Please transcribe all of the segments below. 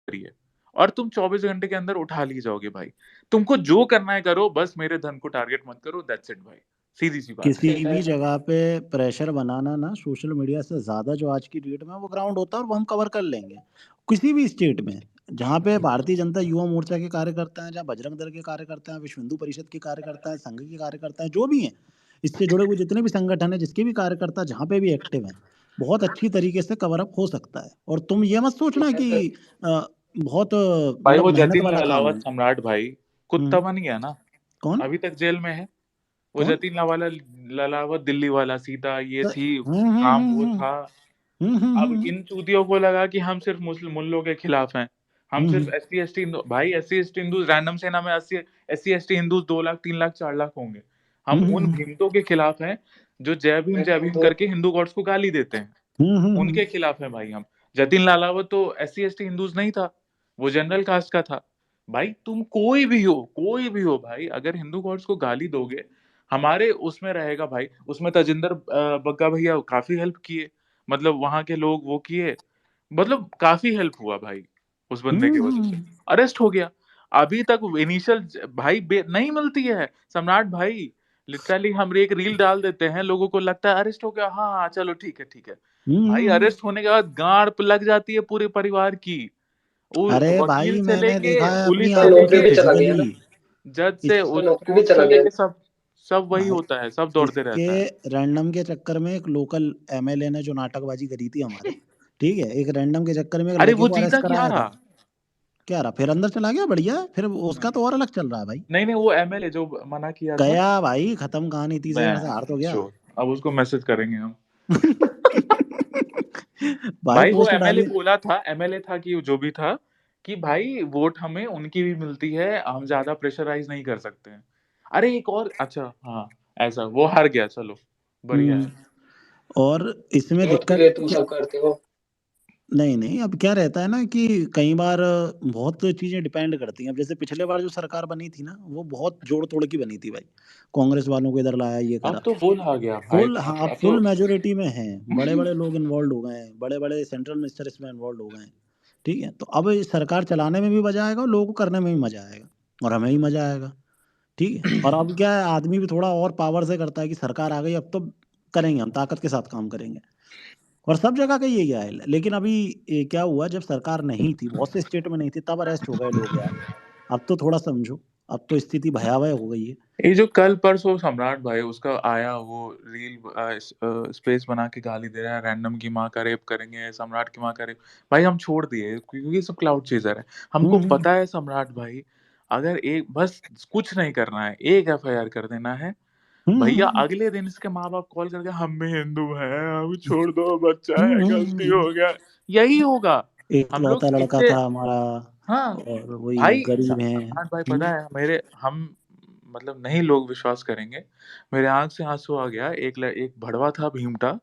करिए और तुम 24 घंटे के अंदर उठा ली जाओगे भाई। तुमको जो करना है करो, बस मेरे धन को टारगेट मत करो, दैट्स इट भाई। सीधी सी बात किसी है। भी जगह पे प्रेशर बनाना ना सोशल मीडिया से ज्यादा जो आज की डेट में वो ग्राउंड होता है, और वो हम कवर कर लेंगे किसी भी स्टेट में। जहाँ पे भारतीय जनता युवा मोर्चा के कार्यकर्ता हैं, जहाँ बजरंग दल के कार्यकर्ता हैं, विश्व हिंदू परिषद के कार्यकर्ता हैं, संघ के कार्यकर्ता हैं, जो भी हैं, इससे जुड़े हुए जितने भी संगठन हैं, जिसके भी कार्यकर्ता जहाँ पे भी एक्टिव हैं, बहुत अच्छी तरीके से कवर अप हो सकता है। और तुम ये मत सोचना कि बहुत भाई मतलब वो मेहनत जतिन वाला काम लालावत है। सम्राट भाई कुत्ता हम्म। बन गया ना, कौन? अभी तक जेल में है। वो कौन? जतिन लावाला लालावत दिल्ली वाला सीधा ये हम्म। थी, हम्म। काम वो था। अब हम्म। इन चूतियों को लगा कि हम सिर्फ मुस्लिम मुल्लों के खिलाफ हैं, हम सिर्फ हम्म। एससी एसटी भाई एससी एसटी हिंदू रैंडम सेना में एससी एसटी हिंदू 2 लाख 3 लाख 4 लाख होंगे। हम उन हम्म। भीमतों के खिलाफ हैं जो जय भीम करके हिंदू गॉड्स को गाली देते हैं, हम्म। उनके खिलाफ है भाई हम। जतिन लालावत तो एससी एसटी हिंदूज नहीं था, वो जनरल कास्ट का था। भाई तुम कोई भी हो भाई, अगर हिंदू गॉड्स को गाली दोगे, हमारे उसमें रहेगा भाई। उसमें तजिंदर बग्गा भैया काफी हेल्प किए, मतलब वहां के लोग वो किए, मतलब काफी हेल्प हुआ भाई उस बंदे की वजह से। हम्म। अरेस्ट हो गया। अभी तक इनिशियल भाई नहीं मिलती है सम्राट भाई। लिटरली हम एक रील डाल देते हैं, लोगों को लगता है अरेस्ट हो गया, हाँ हाँ चलो ठीक है ठीक है। भाई हम्म। अरेस्ट होने के बाद गांड पे लग जाती है पूरे परिवार की। वो अरे वकील भाई से मैंने लेके देखा है अपनी पुलिस से आंखों लेके से फिजिकली। जज से इस कोर्ट से लेके सब सब वही भाई होता है, सब दौड़ते इसके रहता है। रैंडम के चक्कर में एक लोकल एमएलए ने जो नाटकबाजी करी थी हमारे, ठीक है, एक रैंडम के चक्कर में एक अरे लड़के वो को अरेस्ट जीता क्या कराया रहा? था। क्या रहा? फिर अंदर चला गया, बढ़िया है, फिर उसका तो और अलग चल रहा है भाई। नहीं नहीं, वो एमएलए जो मना किया था। गया भाई, खत्म कहानी, 30,000 से हार तो मैं गया। श्योर अब उसको मैसेज करेंगे हम। भाई भाई वो पोस्ट एमएलए डाली। बोला था, एमएलए था कि जो भी था, कि भाई वोट हमें उनकी भी मिलती है, हम ज्यादा प्रेशराइज नहीं कर सकते हैं। अरे एक और अच्छा हाँ, ऐसा वो हार गया, चलो बढ़िया है। हम्म। और इसमें दिक्कत क्या? नहीं नहीं, अब क्या रहता है ना कि कई बार बहुत चीजें डिपेंड करती हैं। अब जैसे पिछले बार जो सरकार बनी थी ना, वो बहुत जोड़ तोड़ की बनी थी भाई। कांग्रेस वालों को इधर लाया, ये अब करा। तो फुल आ गया भाई, फुल, हाँ, अब अब तो फुल मेजोरिटी में हैं, बड़े बड़े लोग इन्वॉल्व हो गए हैं, बड़े बड़े सेंट्रल मिनिस्टर इसमें इन्वॉल्व हो गए हैं। ठीक है, तो अब ये सरकार चलाने में भी मजा आएगा और लोगों को करने में भी मजा आएगा, और हमें भी मजा आएगा। ठीक है, और अब क्या है, आदमी भी थोड़ा और पावर से करता है कि सरकार आ गई, अब तो करेंगे, हम ताकत के साथ काम करेंगे। और सब जगह का यही है। लेकिन अभी क्या हुआ, जब सरकार नहीं थी, बहुत से स्टेट में नहीं थी, तब अरेस्ट हो गए लोग यार। अब तो थोड़ा समझो, अब तो स्थिति भयावह हो गई है। ये जो कल परसों सम्राट भाई उसका आया वो रील, स्पेस बना के गाली दे रहा है, रैंडम की माँ का रेप करेंगे, सम्राट की माँ का रेप। भाई हम छोड़ दिए क्योंकि ये सब क्लाउड चेजर है। हमको हम्म। पता है सम्राट भाई, अगर एक बस कुछ नहीं करना है, एक एफआईआर कर देना है, भैया हम्म। अगले दिन इसके माँ बाप कॉल करके हम भी हिंदू हैं, हम छोड़ दो, बच्चा है, गलती हम्म। हो गया, यही होगा। हम लोग इकलौता लड़का इससे, था हमारा, हाँ और वही भाई गरीब हैं। सम्राट भाई पता है मेरे, हम मतलब नहीं लोग विश्वास करेंगे, मेरे आंख से आंसू आ गया। एक भड़वा था भीमटा,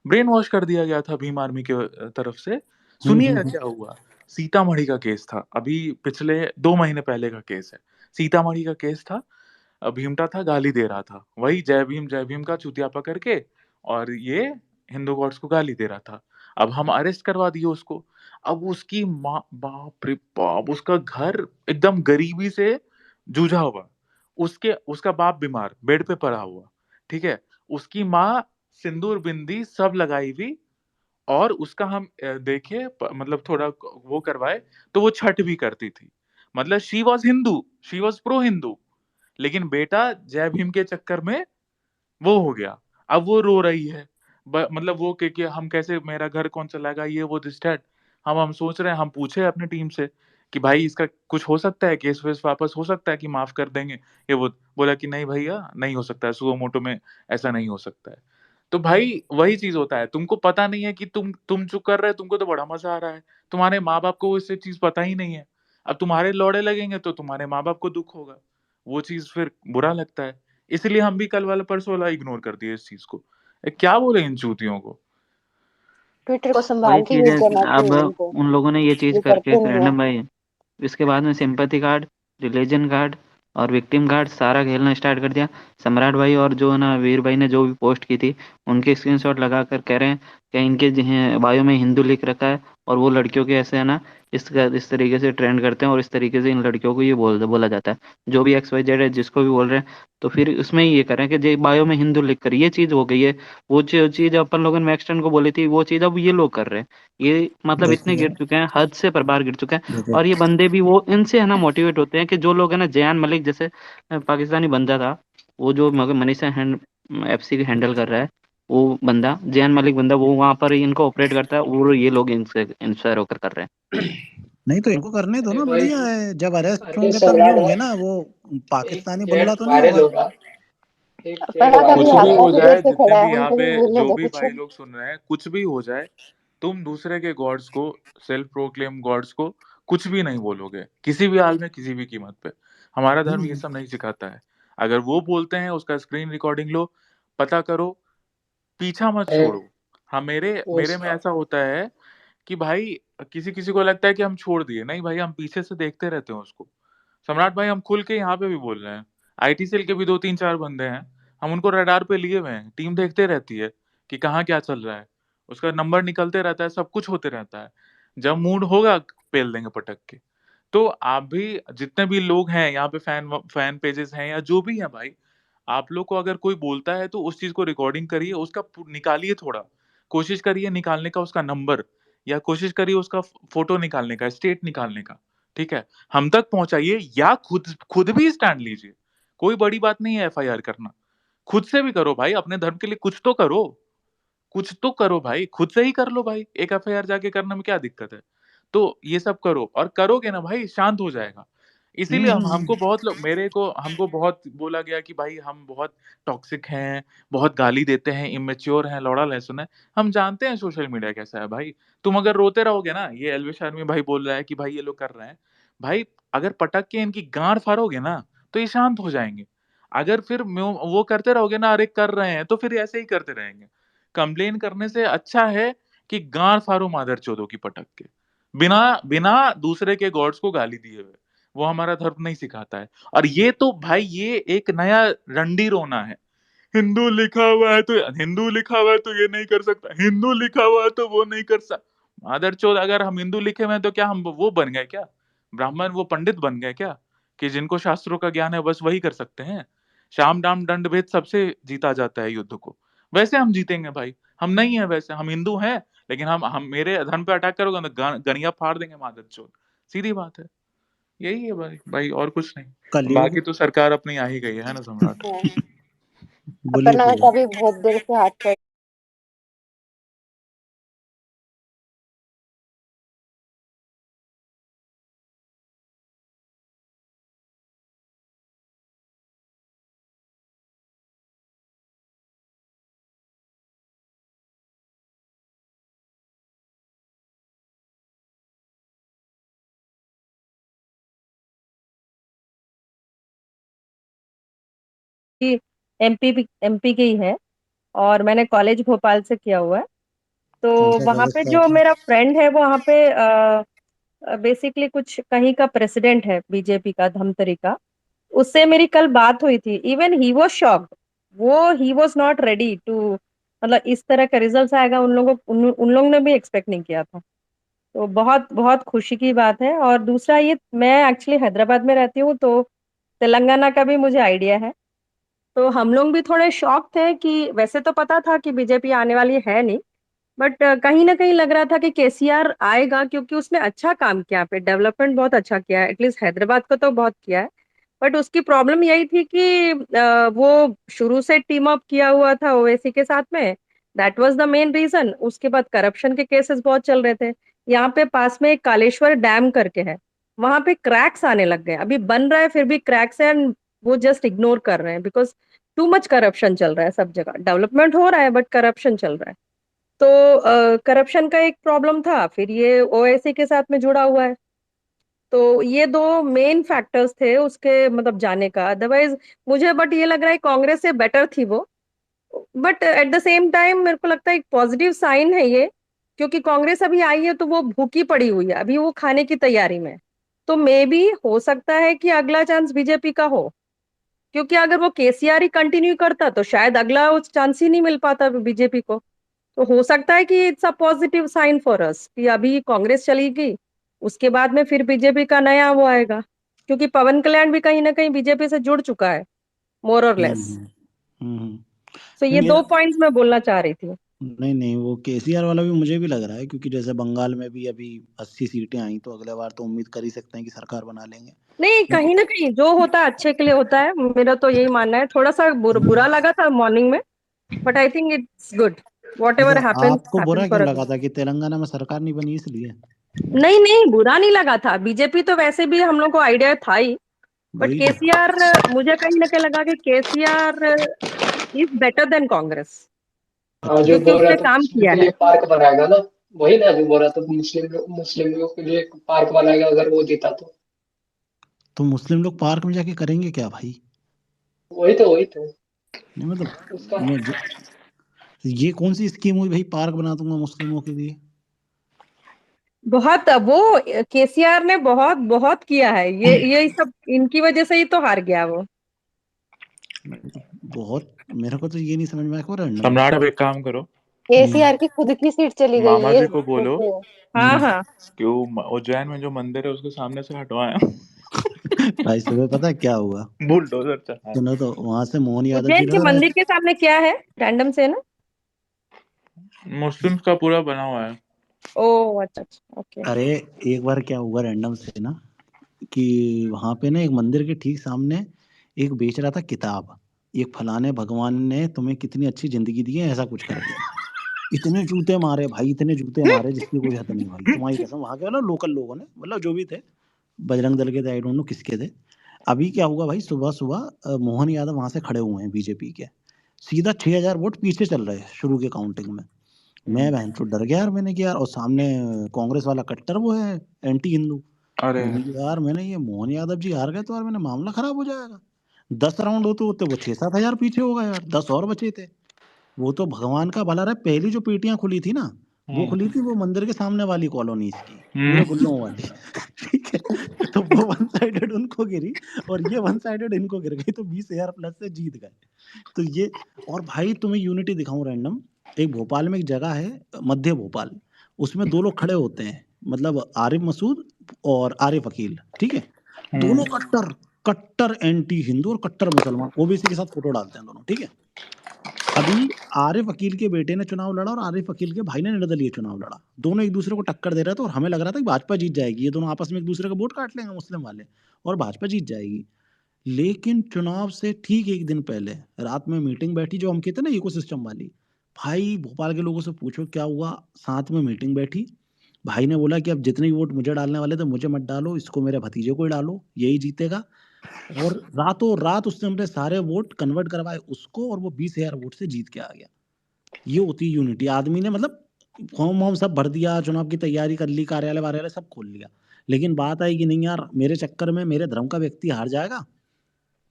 ब्रेन वॉश कर दिया गया था भीम आर्मी के तरफ से। सुनिएगा क्या हुआ। सीतामढ़ी का केस था, अभी पिछले 2 महीने पहले का केस है। सीतामढ़ी का केस था। भीमटा था, गाली दे रहा था, वही जय भीम का चुतिया पकड़ के, और ये हिंदू गॉड्स को गाली दे रहा था। अब हम अरेस्ट करवा दिए उसको। अब उसकी माँ, बाप रे बाप, उसका घर एकदम गरीबी से जूझा हुआ, उसके उसका बाप बीमार बेड पे पड़ा हुआ, ठीक है, उसकी माँ सिंदूर बिंदी सब लगाई हुई, और उसका हम देखे मतलब थोड़ा वो करवाए, तो वो छठ भी करती थी। मतलब she was Hindu, she was pro Hindu, लेकिन बेटा जय भीम के चक्कर में वो हो गया। अब वो रो रही है, मतलब वो कि हम कैसे, मेरा घर कौन चलाएगा, ये वो दिस दैट। हम सोच रहे हैं, हम पूछे अपनी टीम से कि भाई इसका कुछ हो सकता है, केस वेस वापस हो सकता है कि माफ कर देंगे, ये वो। बोला कि नहीं भैया नहीं हो सकता है, सुओ मोटो में ऐसा नहीं हो सकता है। तो भाई वही चीज होता है, तुमको पता नहीं है कि तुम जो कर रहे हो तुमको तो बड़ा मजा आ रहा है, तुम्हारे माँ बाप को इससे चीज पता ही नहीं है। अब तुम्हारे लौड़े लगेंगे तो तुम्हारे माँ बाप को दुख होगा, वो चीज फिर बुरा लगता है। इसलिए हम भी कल वाला परसों वाला इग्नोर कर दिए इस चीज को। क्या बोले इन चूतियों को। ट्विटर को वही संभाल के चीज यूज है, करना अब चाहिए इनको, उन लोगों ने ये चीज ये करके करते नहीं है। रैंडम भाई, इसके बाद में सिंपैथी कार्ड, रिलीजन कार्ड और विक्टिम कार्ड सारा खेलना स्टार्ट कर दिया। सम्राट भाई और जो है ना वीर भाई ने जो भी पोस्ट की थी, उनके स्क्रीनशॉट लगा कर कह रहे हैं कि इनके बायो में हिंदू लिख रखा है, और वो लड़कियों के ऐसे है ना इस तरीके से ट्रेंड करते हैं, और इस तरीके से इन लड़कियों को ये बोला जाता है, जो भी XYZ है जिसको भी बोल रहे हैं, तो फिर उसमें ये करें कि जे बायो में हिंदू लिख कर, ये चीज हो गई है। वो चीज अपन लोगों ने मैक्सटन को बोली थी, वो चीज अब ये लोग कर रहे हैं। ये मतलब इतने देखिए गिर चुके हैं, हद से बार गिर चुके हैं। देखिए और ये बंदे भी वो इनसे है ना मोटिवेट होते हैं, कि जो लोग है ना जयान मलिक जैसे पाकिस्तानी बंदा था, वो जो मगर मनीषा FC की हैंडल कर रहा है, वो बंदा जयान मलिक बंदा, वो वहां पर इनको ऑपरेट करता है, और ये लोग इनसे इंस्पायर होकर कर रहे हैं। नहीं तो इनको करने दो ना, बढ़िया है। जब अरेस्ट अरे होंगे तब ये सम्राट होंगे भाई, ना, वो एक पाकिस्तानी बुल्ला चैट तो नहीं वायरल होगा। हो रहा, एक चैट पहला कभी कुछ वायरल हो भी रहा। हो आकाश इधर जाए, से जितने खड़ा है, भी यहाँ उनको पे भी बोलने जो दो भी कुछ। भाई लोग सुन रहे हैं, कुछ भी हो जाए, तुम दूसरे के गॉड्स को, सेल्फ प्रोक्लेम गॉड्स को कुछ भी नहीं बोलोगे, किसी भी हाल में, किसी भी कीमत पे। हमारा धर्म ये सब नहीं सिखाता है। अगर वो बोलते हैं, उसका स्क्रीन रिकॉर्डिंग लो, पता करो, पीछा मत अरे छोड़ो। हाँ, मेरे मेरे उस में ऐसा होता है कि भाई किसी किसी को लगता है कि हम छोड़ दिए, नहीं भाई, हम पीछे से देखते रहते हैं उसको। सम्राट भाई, हम खुल के यहाँ पे भी बोल रहे हैं, IT सेल के भी 2 3 4 बंदे हैं, हम उनको रडार पे लिए हुए हैं, टीम देखते रहती है कि कहाँ क्या चल रहा है, उसका नंबर निकलते रहता है, सब कुछ होते रहता है। जब मूड होगा, पेल देंगे पटक के। तो आप भी, जितने भी लोग हैं यहाँ पे, फैन फैन पेजेस हैं या जो भी है भाई, आप लोग को अगर कोई बोलता है तो उस चीज को रिकॉर्डिंग करिए, उसका निकालिए, थोड़ा कोशिश करिए निकालने का उसका नंबर, या कोशिश करिए उसका फोटो निकालने का, स्टेट निकालने का, ठीक है, हम तक पहुंचाइए, या खुद खुद भी स्टैंड लीजिए। कोई बड़ी बात नहीं है FIR करना, खुद से भी करो भाई, अपने धर्म के लिए कुछ तो करो, कुछ तो करो भाई, खुद से ही कर लो भाई, एक FIR जाके करने में क्या दिक्कत है। तो ये सब करो, और करोगे ना भाई, शांत हो जाएगा। इसीलिए हमको बहुत लोग, मेरे को हमको बहुत बोला गया कि भाई हम बहुत टॉक्सिक हैं, बहुत गाली देते हैं, इमेच्योर हैं, लौड़ा लहसुन है। हम जानते हैं सोशल मीडिया कैसा है भाई। तुम अगर रोते रहोगे ना, ये एल्विश आर्मी भाई बोल रहा है कि भाई ये लोग कर रहे हैं, भाई अगर पटक के इनकी गांड फाड़ोगे ना, तो ये शांत हो जाएंगे। अगर फिर वो करते रहोगे ना, अरे कर रहे हैं, तो फिर ऐसे ही करते रहेंगे। कंप्लेन करने से अच्छा है कि गांड फाड़ो मादर चोदों की पटक के, बिना बिना दूसरे के गॉड्स को गाली दिए हुए। वो हमारा धर्म नहीं सिखाता है। और ये तो भाई, ये एक नया रंडी रोना है, हिंदू लिखा हुआ है तो, हिंदू लिखा हुआ है तो ये नहीं कर सकता, हिंदू लिखा हुआ है तो वो नहीं कर सकता। मादर चोद, अगर हम हिंदू लिखे हुए हैं तो क्या हम वो बन गए क्या, ब्राह्मण, वो पंडित बन गए क्या, कि जिनको शास्त्रों का ज्ञान है बस वही कर सकते हैं। शाम दाम दंड भेद सबसे जीता जाता है युद्ध को, वैसे हम जीतेंगे भाई। हम नहीं है वैसे, हम हिंदू हैं, लेकिन हम मेरे धर्म पे अटैक करोगे तो गनिया फाड़ देंगे मादर चोद, सीधी बात है। यही है भाई, भाई और कुछ नहीं, कलयुग बाकी तो सरकार अपनी आ ही गई है ना सम्राट। बोलिए अपना पूजा। का भी बहुत देर से हाथ चढ़ कि MP की ही है, और मैंने कॉलेज भोपाल से किया हुआ है। तो कौन सा वहाँ कॉलेज पे था जो आपने? मेरा फ्रेंड है वो वहाँ पे बेसिकली कुछ कहीं का प्रेसिडेंट है, बीजेपी का, धमतरी का। उससे मेरी कल बात हुई थी, इवन ही वाज शॉक्ड। वो he was not ready to, मतलब इस तरह का रिजल्ट आएगा उन लोगों ने भी एक्सपेक्ट नहीं किया था। तो बहुत बहुत खुशी की बात है। और दूसरा ये, मैं एक्चुअली हैदराबाद में रहती हूँ, तो तेलंगाना का भी मुझे आइडिया है। तो हम लोग भी थोड़े शॉक थे कि वैसे तो पता था कि बीजेपी आने वाली है नहीं, बट कहीं ना कहीं लग रहा था कि KCR आएगा, क्योंकि उसने अच्छा काम किया, पे डेवलपमेंट बहुत अच्छा किया है, एटलीस्ट हैदराबाद को तो बहुत किया है। बट उसकी प्रॉब्लम यही थी कि वो शुरू से टीम अप किया हुआ था ओवैसी के साथ में। That was the main reason. उसके बाद करप्शन के केसेस बहुत चल रहे थे। यहाँ पे पास में एक कालेश्वर डैम करके है, वहां पे क्रैक्स आने लग गए, अभी बन रहा है फिर भी क्रैक्स है, and वो जस्ट इग्नोर कर रहे हैं, बिकॉज टू मच करप्शन चल रहा है सब जगह। डेवलपमेंट हो रहा है बट करप्शन चल रहा है। तो करप्शन का एक प्रॉब्लम था, फिर ये ओवैसी के साथ में जुड़ा हुआ है। तो ये दो मेन फैक्टर्स थे उसके मतलब जाने का। अदरवाइज मुझे बट ये लग रहा है कांग्रेस से बेटर थी वो। But at the same time मेरे को लगता है एक पॉजिटिव साइन है ये, क्योंकि कांग्रेस अभी आई है तो वो भूखी पड़ी हुई है, अभी वो खाने की तैयारी में है। तो मे बी हो सकता है कि अगला चांस बीजेपी का हो, क्योंकि अगर वो KCR ही कंटिन्यू करता तो शायद अगला चांस ही नहीं मिल पाता बीजेपी को। तो हो सकता है कि it's a positive sign for us कि अभी कांग्रेस चली गई, उसके बाद में फिर बीजेपी का नया वो आएगा, क्योंकि पवन कल्याण भी कहीं ना कहीं बीजेपी से जुड़ चुका है, मोर और लेस। हम्म। तो नहीं ये मेरा 2 पॉइंट्स मैं बोलना चाह रही थी। नहीं वो केसीआर वाला भी मुझे भी लग रहा है, क्योंकि जैसे बंगाल में भी अभी 80 सीटें आई, तो अगले बार तो उम्मीद कर ही सकते हैं कि सरकार बना लेंगे। नहीं, कहीं ना कहीं जो होता है अच्छे के लिए होता है, मेरा तो यही मानना है। थोड़ा सा बुरा लगा था मॉर्निंग में, but I think it's good, what तो एवर हैपेंस आपको हैपेंस बुरा फॉर क्यों अस। लगा था कि तेलंगाना में सरकार नहीं बनी इसलिए? नहीं नहीं, बुरा नहीं लगा था। बीजेपी तो वैसे भी हम लोग को आइडिया था ही, बट वही तो। केसीआर, मुझे कहीं ना कहीं लगा कि KCR is better than Congress, हाँ, जो क्योंकि बोल रहा उसने था काम मुस्लिम किया के है। लिए पार्क बनाएगा ना, वही ना जो बोल रहा था, मुस्लिम लोगों के लिए पार्क बनाएगा अगर वो जीता तो मुस्लिम लोग पार्क में जाके करेंगे क्या भाई? वही तो नहीं मतलब उसका। मैं ये कौन सी स्कीम हुई भाई, पार्क बना दूंगा मुस्लिमों के लिए? बहुत वो केसीआर ने बहुत बहुत किया है, ये सब इनकी वजह से ही तो हार गया वो। बहुत, मेरे को तो ये नहीं समझ में आया रैंडम। सम्राट, अब एक काम करो, केसीआर की खुद की सीट चली गई मामा है जी ये को बोलो देखो। हाँ हाँ, कि वो उज्जैन में जो मंदिर है उसके सामने से हटवाएं। भाई सुबह पता है क्या हुआ? बुलडोजर चलाएं। सुनो तो, वहां से मोहन यादव जी उज्जैन के लड़ रहे मंदिर थे। के सामने क्या है, रैंडम से ना? मुस्लिम्स का पूरा बना हुआ है। ओ अच्छा अच्छा, ओके। अरे एक बार क्या हुआ रैंडम से ना, कि वहां पे ना एक मंदिर के ठीक सामने एक बेच रहा था किताब, एक फलाने भगवान ने तुम्हें कितनी अच्छी जिंदगी दी है, ऐसा कुछ करके। इतने जूते मारे भाई, इतने जूते मारे जिसकी कोई हद नहीं भाई, तुम्हारी कसम। वहां के ना लोकल लोगों ने, मतलब जो भी थे, बजरंग दल के थे, आई डोंट नो किसके थे। अभी क्या हुआ भाई, सुबह सुबह मोहन यादव वहां से खड़े हुए हैं बीजेपी के, सीधा 6000 वोट पीछे चल रहे हैं शुरू के काउंटिंग में। मैं बहन तो डर गया यार, मैंने कहा यार, और सामने कांग्रेस वाला कट्टर वो है, एंटी हिंदू। अरे मैंने कहा यार, मैंने ये मोहन यादव जी हार गए तो यार मैंने मामला खराब हो जाएगा। 10 राउंड होते होते वो 6-7 हजार पीछे हो गए यार, 10 और बचे थे। वो तो भगवान का भला रहा, पहली जो पेटियां खुली थी ना, वो खुली थी वो मंदिर के सामने वाली कॉलोनीज की, पूरे गुल्लों वाली। ठीक है, तो वो वन साइडेड उनको गिरी और ये वन साइडेड इनको गिर गई, तो 20 हजार प्लस से जीत गए। तो ये, और भाई तुम्हें यूनिटी दिखाऊं रैंडम, एक भोपाल में एक जगह है, मध्य भोपाल, उसमें 2 लोग खड़े होते हैं, मतलब आरिफ मसूद और आरिफ अकील, ठीक है। दोनों कट्टर कट्टर एंटी हिंदू और कट्टर मुसलमान, ओबीसी के साथ फोटो डालते हैं दोनों, ठीक है। अभी आरिफ अकील के बेटे ने चुनाव लड़ा और आरिफ अकील के भाई ने निर्दलीय चुनाव लड़ा, दोनों एक दूसरे को टक्कर दे रहे थे, और हमें लग रहा था कि भाजपा जीत जाएगी, ये दोनों आपस में एक दूसरे का वोट काट लेंगे मुस्लिम वाले, और भाजपा जीत जाएगी। लेकिन चुनाव से ठीक एक दिन पहले रात में मीटिंग बैठी, जो हम कहते हैं ना इकोसिस्टम वाली, भाई भोपाल के लोगों से पूछो क्या हुआ, साथ में मीटिंग बैठी, भाई ने बोला कि अब जितने वोट मुझे डालने वाले थे मुझे मत डालो, इसको मेरे भतीजे को ही डालो, यही जीतेगा। और रातों रात उसने अपने सारे वोट कन्वर्ट करवाए उसको, और वो 20 हजार वोट से जीत के आ गया। ये होती है यूनिटी। आदमी ने मतलब फॉर्म वॉर्म सब भर दिया, चुनाव की तैयारी कर ली, कार्यालय वार्यालय सब खोल लिया, लेकिन बात आई कि नहीं यार, मेरे चक्कर में मेरे धर्म का व्यक्ति हार जाएगा,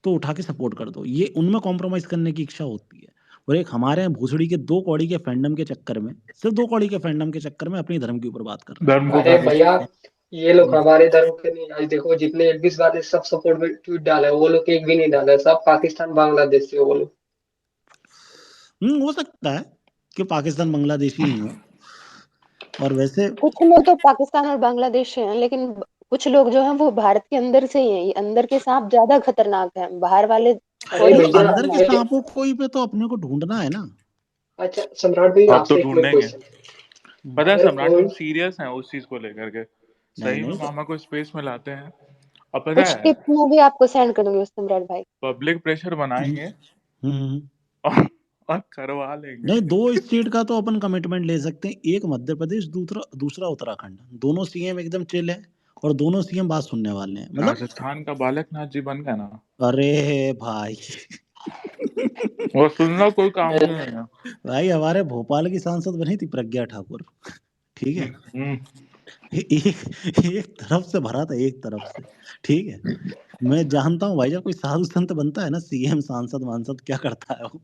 तो उठा के सपोर्ट कर दो। ये उनमें कॉम्प्रोमाइज करने की इच्छा होती है। और एक हमारे यहाँ भूसड़ी के 2 कौड़ी के फैंडम के चक्कर में, सिर्फ 2 कौड़ी के फैंडम के चक्कर में अपने धर्म के ऊपर बात कर रहे धर्म को अरे खाते। भैया, ये लोग हमारे धर्म के नहीं, आज देखो जितने 21 वाले सब सपोर्ट में ट्वीट डाले वो लोग एक भी नहीं डाले, सब पाकिस्तान बांग्लादेश से वो लोग। हैं। हो सकता है कि पाकिस्तान बांग्लादेशी ही हो। और वैसे कुछ लोग तो पाकिस्तान और बांग्लादेश से हैं, लेकिन कुछ लोग जो हैं वो भारत के अंदर से ही हैं। ये अंदर के सांप ज्यादा खतरनाक हैं, बाहर वाले अरे थोड़े तो भैया, अंदर के खतरनाक हैं। सांपों को ही पे तो अपने को ढूंढना है ना। अच्छा सम्राट भाई, अब तो आपसे एक मैं ढूंढेंगे। क्वेश्चन, पता है अगर सम्राट, हम कोई सीरियस हैं उस चीज को लेकर के, नहीं सही में नहीं तो मामा को स्पेस में लाते हैं। अब पता कुछ है, टिप्स मैं भी आपको सेंड करूंगी सम्राट भाई। पब्लिक प्रेशर हम्म, बनाएंगे हम्म। और, और करवा लेंगे। नहीं, 2 स्टेट का तो अपन कमिटमेंट ले सकते हैं, एक मध्य प्रदेश, दूसरा दूसरा उत्तराखंड, दोनों सीएम एकदम चिल है, और दोनों सीएम बात सुनने वाले हैं, मतलब। राजस्थान का बालकनाथ जी बन गया ना, अरे भाई वो सुनना कोई काम की नहीं है। भाई हमारे भोपाल की सांसद बनी थी प्रज्ञा ठाकुर, ठीक है। हम्म। एक तरफ से भरा था, एक तरफ से, ठीक है। मैं जानता हूँ भाई, जब कोई साधु संत बनता है ना, सीएम सांसद वांसद, क्या करता है वो।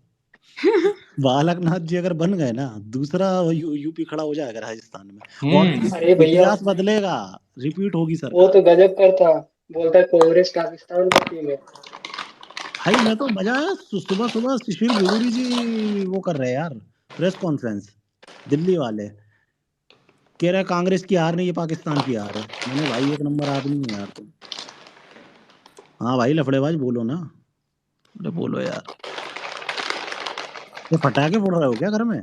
बालकनाथ जी अगर बन गए ना, दूसरा यूपी खड़ा हो जाएगा राजस्थान में, और अरे भैया इतिहास बदलेगा, रिपीट होगी वो सरकार। तो गजब करता, बोलता है कांग्रेस पाकिस्तान का टीम है। भाई मैं तो मजा आया, सुबह सुबह शिशिर गुरुरी जी वो कर रहे हैं यार, प्रेस कॉन्फ्रेंस। दिल्ली वाले कह रहे कांग्रेस की हार नहीं, ये पाकिस्तान की हार है। मैंने भाई एक नंबर आदमी हो यार तुम। हाँ भाई लफड़ेबाज बोलो ना, अरे बोलो यार। ये पटाखे फोड़ रहे हो क्या घर में?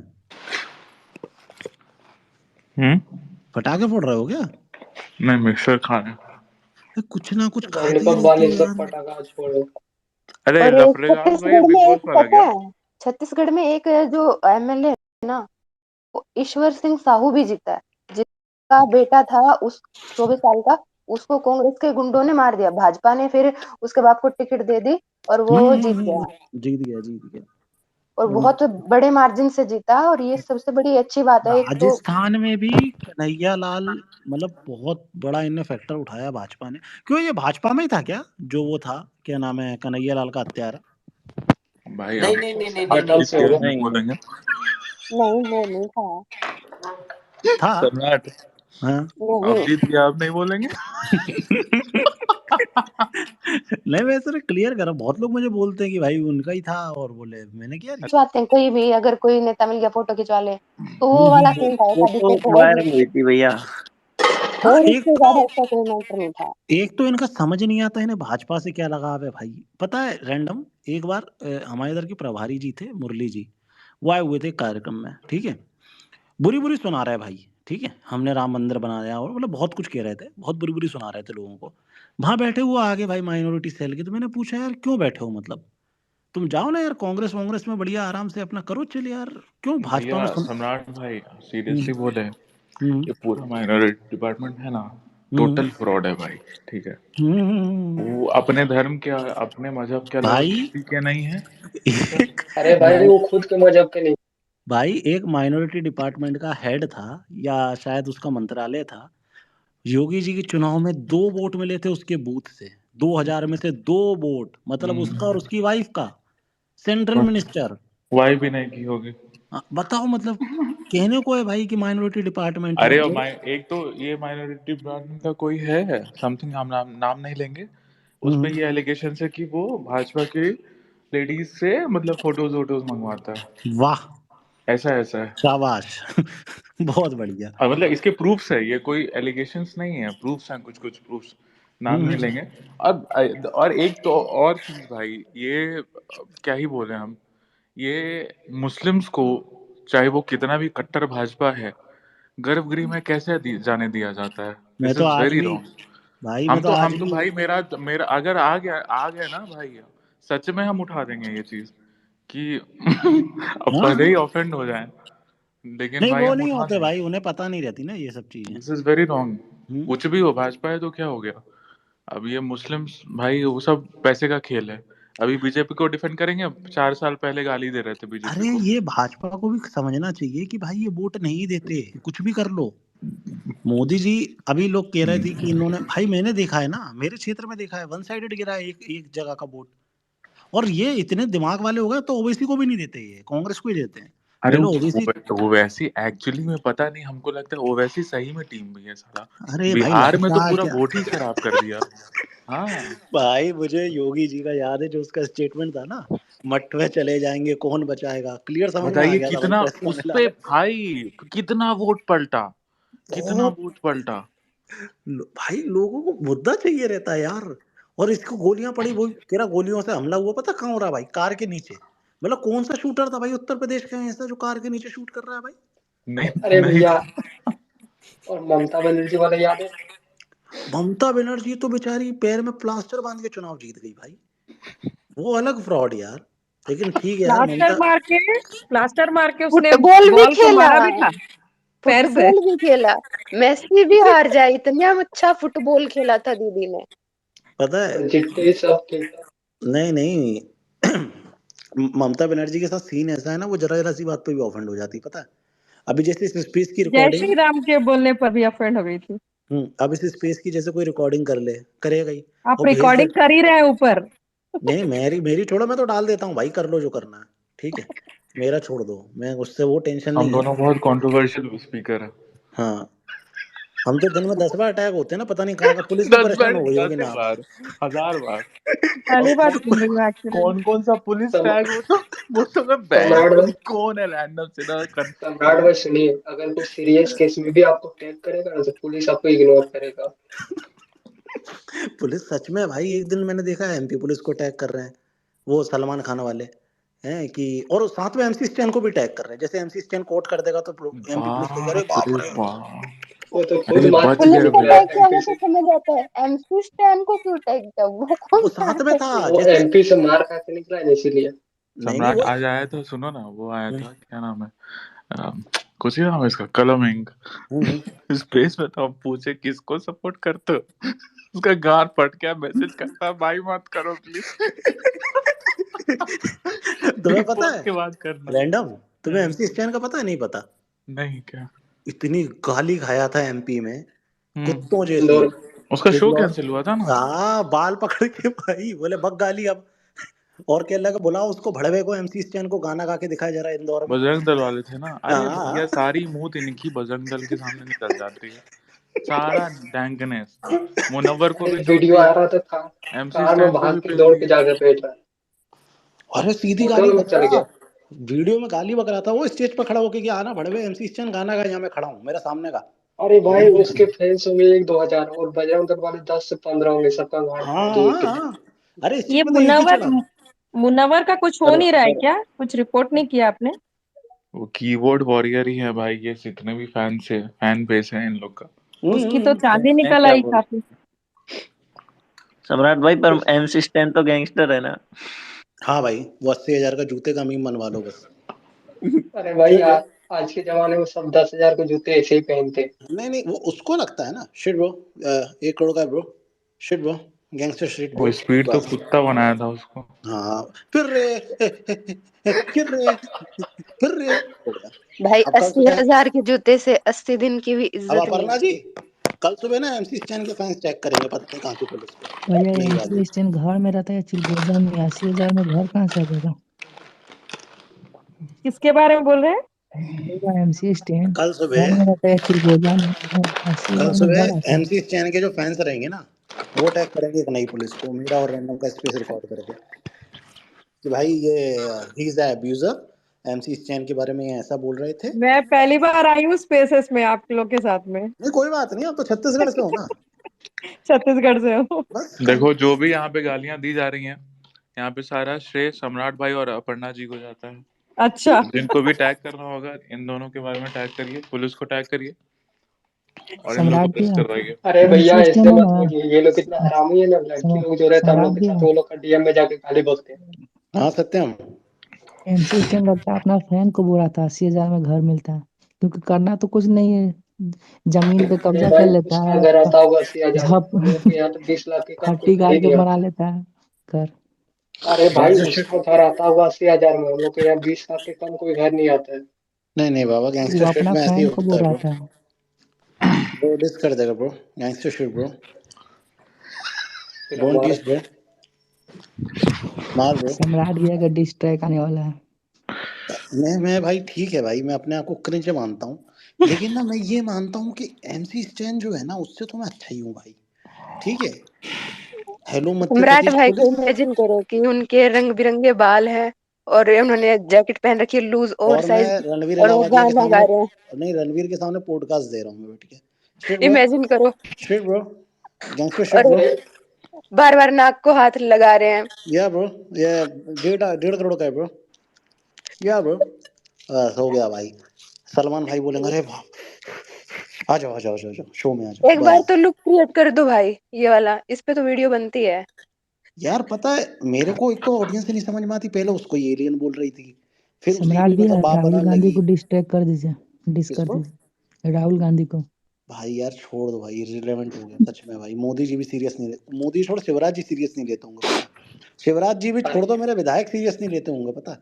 पटाखे फोड़ रहे हो क्या? नहीं, मिक्सर खा रहे हैं। कुछ ना कुछ वर्ल्ड खाते ही कप रहते वाले हो सब यार। पटाखा छोड़ो। अरे और लफड़ेबाज भाई छत्तीसगढ़ बिग में बॉस एक वाला पता क्या? है, छत्तीसगढ़ में एक जो एमएलए है ना, वो ईश्वर सिंह साहू भी जीता है, जिसका बेटा था उस 24 साल का, उसको कांग्रेस के गुंडों ने मार दिया, भाजपा ने फिर उसके बाप को टिकट दे दी और वो जीत गया। जीत गया, जीत गया। और बहुत बड़े मार्जिन से जीता, और ये सबसे बड़ी अच्छी बात है। एक तो राजस्थान में भी कन्हैया लाल मतलब बहुत बड़ा इनने फैक्टर उठाया भाजपा ने। क्यों ये भाजपा में ही था क्या, जो वो था क्या नाम है कन्हैया लाल का हत्यारा? भाई नहीं अब नहीं नहीं नहीं गठबंधन नहीं से होगा। नहीं बोलेंगे। नहीं, वो नहीं था। था। सम्राट हाँ। अब नहीं, जीत गया, अब नहीं बोलेंगे। नहीं मैं सिर्फ क्लियर कर रहा हूँ, बहुत लोग मुझे बोलते हैं कि भाई उनका ही था, और बोले मैंने क्या खिंचवाते हैं, कोई भी अगर कोई नेता मिल गया फोटो खिंचवा ले, तो वो वाला सीन था, वो शादी तो से वायरल हुई थी भैया। हाँ और एक इससे ज्यादा तो इसका कोई मैटर नहीं था। एक तो इनका समझ नहीं आता इन्हें भाजपा से क्या लगाव है भाई। पता है रैंडम एक बार हमारे इधर के प्रभारी जी थे मुरली जी, वो आए हुए थे एक कार्यक्रम में, ठीक है, बुरी बुरी सुना रहा है भाई, ठीक है, हमने राम मंदिर बनाया और मतलब बहुत कुछ कह रहे थे, बहुत बुरी बुरी सुना रहे थे लोगों को। वहां बैठे हुए आगे भाई माइनॉरिटी सेल के, तो मैंने पूछा यार क्यों बैठे हो, मतलब तुम जाओ ना यार कांग्रेस वांग्रेस में बढ़िया आराम से अपना करो, चल यार क्यों भाजपा में भैया सुन। सम्राट भाई सीरियसली हम्म, बोले, हम्म, ये पूरा माइनॉरिटी डिपार्टमेंट है ना, हम्म, टोटल फ्रॉड है भाई। ठीक है, हम्म। वो अपने धर्म के, अपने मजहब के अलावा भाई किसी के नहीं है। ठीक है, एक अरे भाई वो खुद के मजहब के नहीं। भाई एक माइनॉरिटी डिपार्टमेंट का हेड था, या शायद उसका मंत्रालय था, योगी जी के चुनाव में 2 वोट मिले थे उसके बूथ से, 2000 में से 2 वोट, मतलब उसका और उसकी वाइफ का, सेंट्रल मिनिस्टर। वाई भी नहीं की होगी। बताओ मतलब, कहने को है भाई कि माइनॉरिटी डिपार्टमेंट है अरे और मेरे। एक तो ये माइनॉरिटी डिपार्टमेंट का कोई है समथिंग, हम नाम नहीं लेंगे, उस पे हम्म, ये एलिगेशन है कि वो भाजपा की लेडीज से मतलब फोटोज वोटोज मंगवाता है, वाह, ऐसा ऐसा है। शाबाश बहुत बढ़िया। और मतलब इसके प्रूफ्स है, ये कोई एलिगेशंस नहीं है, प्रूफ्स हैं, कुछ कुछ प्रूफ्स, नाम नहीं हम्म, लेंगे। और एक तो और चीज भाई, ये क्या ही बोले हम, ये मुस्लिम्स को, चाहे वो कितना भी कट्टर भाजपा है, गर्भगृह में कैसे जाने दिया जाता है? मैं दिस तो इज आज वेरी भी रॉन्ग। भाई, मैं हम तो तो आज हम तो भी भाई, मेरा मेरा अगर आ गया ना भाई, सच में हम उठा देंगे ये चीज कि अब हाँ भले हाँ। ही ऑफेंड हो जाए, लेकिन नहीं भाई वो हम नहीं उठा होते देंगे। भाई, उन्हें पता नहीं रहती ना ये सब चीजें। This is very wrong. Hmm. कुछ भी हो, भाजपा है तो क्या हो गया? अब ये मुस्लिम्स भाई वो सब पैसे का खेल है। अभी बीजेपी को डिफेंड करेंगे, 4 साल पहले गाली दे रहे थे बीजेपी अरे को। ये भाजपा को भी समझना चाहिए कि भाई ये वोट नहीं देते, कुछ भी कर लो। मोदी जी अभी लोग कह रहे थे कि इन्होंने, भाई मैंने देखा है ना, मेरे क्षेत्र में देखा है, वन साइडेड गिरा है एक एक जगह का वोट। और ये इतने दिमाग वाले हो गए तो ओबीसी को भी नहीं देते, ये कांग्रेस को ही देते हैं। अरे ले लो ओबीसी। वो वैसी एक्चुअली में पता नहीं, हमको लगता है वो वैसी सही में टीम भी है साला। अरे भाई बिहार में तो लगता पूरा क्या वोट ही खराब कर दिया। हाँ भाई मुझे योगी जी का याद है जो उसका स्टेटमेंट था ना, मठ में चले जाएंगे कौन बचाएगा, क्लियर समझ में आ बताइए गया था भाई कितना कैसे उस होने पे लगा। भाई, कितना वोट पलटा, कितना बहुत वोट पलटा। भाई लोगों को मुद्दा चाहिए रहता है यार। और इसको गोलियां पड़ी, वो कह रहा गोलियों से हमला हुआ, पता कहाँ हो रहा है भाई, कार के नीचे। मतलब कौन सा शूटर था भाई उत्तर प्रदेश का ऐसा जो कार के नीचे शूट कर रहा है भाई? नहीं अरे नहीं भैया, और ममता बनर्जी वाला याद है? ममता बनर्जी तो बेचारी पैर में प्लास्टर बांध के चुनाव जीत गई भाई, वो अलग फ्रॉड यार। लेकिन ठीक है यार प्लास्टर ममता। मार के प्लास्टर मार के उसने फुटबॉल भी बॉल को खेला, मारा भी था पैर से। फुटबॉल भी खेला, मेसी भी हार जाए, इतना अच्छा फुटबॉल खेला था दीदी ने। पता है, और जितने सब थे। नहीं नहीं ममता बनर्जी के साथ सीन ऐसा है ना, वो जरा जरा सी बात पे भी ऑफेंड हो जाती है, पता है। अभी जैसे इस स्पीच की जय रिकॉर्डिंग, श्री राम के बोलने पर भी ऑफेंड हो गई थी। अब इस स्पेस की जैसे कोई रिकॉर्डिंग कर ले, करेगा ही, आप और भेज दे। रिकॉर्डिंग कर ही रहे हैं ऊपर। नहीं मेरी मेरी छोड़ो, मैं तो डाल देता हूँ भाई, कर लो जो करना है, ठीक है, मेरा छोड़ दो, मैं उससे वो टेंशन हम नहीं है। दोनों बहुत कंट्रोवर्शियल स्पीकर है। हाँ हम तो दिन में 10 बार अटैक होते हैं ना, पता नहीं कहाँ का पुलिस भी 10 परेशान बार, हो गई होगी 10 ना। बार, 1000 बार। पहली और बार सुन रही हूँ एक्चुअली। कौन सा पुलिस सम, टैग वो तो मैं सम्राट बहन भाई, कौन है रैंडम से ना सम्राट भाई सुनिए, अगर कुछ सीरियस केस में भी आपको टैग करेगा ना तो पुलिस आपको इग्नोर करेगा। पुलिस सच में भाई, एक दिन मैंने देखा है एमपी पुलिस को टैग कर रहे हैं, वो सलमान खान वाले हैं कि, और साथ में एमसी स्टैन को भी टैग कर रहे हैं। जैसे एमसी स्टैन कोट कर देगा तो एमपी पुलिस को, अरे बाप बाप रे रे। बाप। वो तो खुद अरे मार बच के पुलिस गए जीत को रहा भाई। टैग है किया एमपी वो तो से। समझ आता है, एमसी स्टैन को क्यों टैग किया, वो कौन वो सा साथ में था, वो जैसे एमपी से मार खा के निकला है ना, इसीलिए। नहीं सम्राट वो आज आया था, सुनो ना, वो आया था, क्या नाम है, अम, कुछ ही नाम है इसका, कलमिंग। हम्म, स्पेस में तो हम पूछे किसको सपोर्ट करते हो, उसका गार फट गया, मैसेज करता भाई मत करो प्लीज। तुम्हें बिग पता बॉस है के बाद करना। रैंडम, तुम्हें एमसी स्टैन का पता है नहीं पता? नहीं क्या। इतनी गाली खाया था एमपी में, हम्म। कुत्तों जैसी। इंदौर। उसका शो इंदौर, कैंसिल हुआ था ना। हाँ बाल पकड़ के भाई बोले बक गाली अब। और क्या लगा, बुलाओ उसको भड़वे को, एमसी स्टैन को गाना गा के दिखाया जा रहा है इंदौर में। बजरंग दल वाले थे ना, अरे भैया हाँ सारी मूत इनकी बजरंग दल के सामने निकल जाती है, सारा डैंकनेस। मुनव्वर को अरे भी पेल वीडियो आ दिया, रहा था एमसी कार में स्टैन को भाग भी के पेल दौड़ के दिया। जाकर बैठ रहा है, अरे सीधी गाली होटल में बक चल रहा, गया। वीडियो में गाली बक रहा था वो, स्टेज पर खड़ा होके कि आना भड़वे, एमसी स्टैन गाना गा, यहाँ मैं खड़ा हूँ मेरा सामने का। अरे भाई वीडियो उसके फैंस होंगे 1-2 हजार, और बजरंग दल वाले 10 से 15 होंगे, सबका गांड हाँ फाड़ एक हाँ ही दिन। हाँ। अरे ये स्टेज पे तो एक ही मुनव्वर, चढ़ा था। मुनव्वर का कुछ हो पर नहीं रहा है क्या? कुछ रिपोर्ट नहीं किया आपने? वो कीबोर्ड वॉरियर ही है भाई, ये जितने भी फैंस है, फैन बेस है इन लोग का। उसकी तो चांदी मैं निकल क्या आई बोल, काफी। सम्राट भाई पर एमसी स्टैन तो गैंगस्टर है ना। हाँ भाई, वो 80,000 का जूते का मीम बनवा लो बस। अरे भाई शिट ब्रो, आज के जमाने में सब 10 हजार के जूते ऐसे ही पहनते हैं। नहीं नहीं वो उसको लगता है ना शिट ब्रो, 1 करोड़ का bro, shit bro, gangster shit वो ब्रो, स्पीड तो बस। कुत्ता बनाया था उसको। हाँ फिर रे फिर रे फिर रे हो गया। भाई अब कल सुबह, 80,000 के जूते से 80 दिन की भी अब इज्जत नहीं अपर्णा जी होती। कल सुबह ना एमसी स्टैन के फैंस चेक करेंगे, पता नहीं कहाँ की पुलिस को। भैया नई वाली, एमसी स्टैन घर में रहता है या चिलगोजा में? 80,000 में घर कहाँ से आ जाएगा? किसके बारे में बोल रहे हैं? भैया एमसी स्टैन कल घर सुबह, में रहता है या चिलगोजा में? 80,000 में घर आता है? एमसी स्टैन के जो फैंस रहेंगे ना, वो टैग करेंगे एक नई पुलिस को, मेरा और रैंडम का स्पेस रिकॉर्ड करके कि भाई ये he is abuser, MC stand के बारे में ये ऐसा बोल रहे थे। मैं पहली बार आई हूँ स्पेसेस में आप लोग के साथ में। नहीं कोई बात नहीं, आप तो छत्तीसगढ़ से हो ना, छत्तीसगढ़ से हूँ। बस देखो जो भी यहाँ पे गालियां दी जा रही हैं, यहाँ पे सारा श्रेय सम्राट भाई और अपर्णा जी को जाता है। अच्छा, जिनको भी टैग करना होगा, इन दोनों के बारे में टैग करिए, पुलिस को टैग करिए और इन लोगों सम्राट को प्रेस भैया करवाइए। अरे भैया एमसी स्टैन ऐसे है मत ना? बोलिए, ये लोग कितना हरामी है ना, लड़की लोग जो रहता है हम सम्राट लोग के भैया साथ, वो लोग का डीएम में जाके गाली बकते हैं। हाँ सत्यम। एमसी स्टैन लगता है अपना फैन को बोला था 80,000 में घर मिलता है, क्योंकि करना तो कुछ नहीं है, जमीन पे अरे कब्जा कर भाई लेता उसका है, घर आता होगा 80 हजार में, झप हम लोग के यहाँ तो 20 लाख के कम कोई हट्टी घर गाड़ ही के नहीं बना आता। लेता है घर। अरे भाई गैंगस्टर शिट, उसका घर आता होगा 80 हजार में, हम लोग के यहाँ 20 लाख के कम कोई घर नहीं आता है। नहीं नहीं बाबा, वो गैंगस्टर शिट अपना में ऐसे ही फैन को होता बोल है रहा ब्रो। था। ब्रो डिस कर देगा ब्रो, गैंगस्टर शिट ब्रो, फिर डोंट हमारा डिस ब्रो, मार ब्रो। सम्राट भैया का डिस ट्रैक आने वाला है। मैं भाई ठीक है भाई, मैं अपने आप को क्रिंज मानता हूँ, लेकिन ना मैं ये मानता हूँ कि एमसी स्टैन जो है ना, उससे तो मैं अच्छा ही हूँ भाई, ठीक है। हेलो मध्य सम्राट प्रदेश भाई को पुलिस, इमेजिन करो कि उनके रंग बिरंगे बाल हैं और उन्होंने जैकेट पहन रखी है लूज ओवर और मैं साइज, रणवीर और वो अलावादिया के गाना गा सामने, रहे हैं। नहीं रणवीर के सामने पॉडकास्ट दे रहा हूँ मैं बैठ के। स्ट्रेट ब्रो, इमेजिन करो, स्ट्रेट ब्रो, गैंगस्टर शिट और ब्रो। अरे बार बार नाक को हाथ लगा रहे हैं। या ब्रो, ये 1.5 करोड़ का है ब्रो, या ब्रो, बस हो गया भाई। सलमान भाई बोलेंगे अरे बाप, आ जाओ आ जाओ आ जाओ आ जाओ, शो में आ जाओ एक बार बस। तो लुक क्रिएट कर दो भाई, ये वाला, इस पे तो वीडियो बनती है। यार पता है मेरे को, एक तो ऑडियंस नहीं समझ में आती, पहले उसको ये एलियन बोल रही थी, फिर उसी सम्राट को भैया मतलब बाप राहुल बनाने गांधी लगी। को डिस ट्रैक कर दीजिए, डिस कर किसको? दीजिए राहुल गांधी को। भाई यार छोड़ दो भाई, इररिलेवेंट हो गया सच में भाई, मोदी जी भी सीरियस नहीं लेते, मोदी छोड़ शिवराज जी सीरियस नहीं लेते होंगे पता है? शिवराज जी भी छोड़ अरे दो, मेरे विधायक सीरियस नहीं लेते होंगे पता है?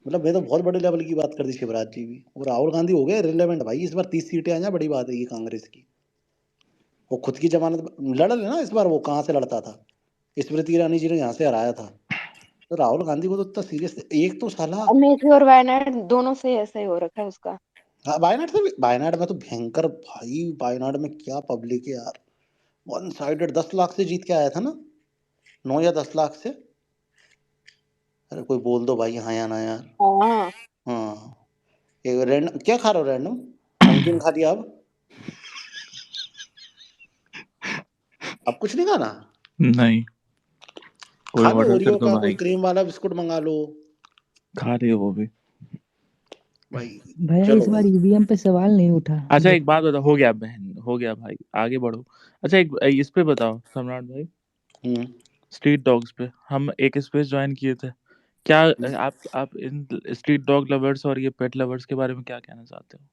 मतलब मैं तो बहुत बड़े लेवल की बात कर दी शिवराज जी भी, और राहुल गांधी हो गए रिलेवेंट भाई, इस बार 30 सीटें आ जाए बड़ी बात है ये कांग्रेस की। वो खुद की जमानत लड़ लेना इस बार, वो कहाँ से लड़ता था, स्मृति ईरानी जी ने यहाँ से हराया था, तो राहुल गांधी को तो इतना सीरियस, एक तो साला, अमेठी और वायनाड दोनों से ऐसा ही हो रखा है उसका। हाँ, वायनाड में तो भयंकर भाई, वायनाड में क्या पब्लिक है यार, वन साइडेड 10 लाख से जीत के आया था ना, 9 या 10 लाख से। अरे कोई बोल दो भाई हाँ या ना यार। हाँ हाँ, ये रैंडम क्या खा रहे हो, रैंडम नमकीन खा दिया अब कुछ नहीं खाना। नहीं, कोई खा लो ऑर्डर कर ओरियो दो का कोई भाई, क्रीम वाला बिस्कुट मंगा लो खा रही है वो भी। भाई। भैया चलो इस बार भाई, ईवीएम पे सवाल नहीं उठा। अच्छा जो एक बात बताओ, हो गया बहन, हो गया भाई, आगे बढ़ो। अच्छा एक इस पे बताओ सम्राट भाई, हम्म, स्ट्रीट डॉग्स पे हम एक स्पेस ज्वाइन किए थे, क्या आप इन स्ट्रीट डॉग लवर्स और ये पेट लवर्स के बारे में क्या कहना चाहते हो?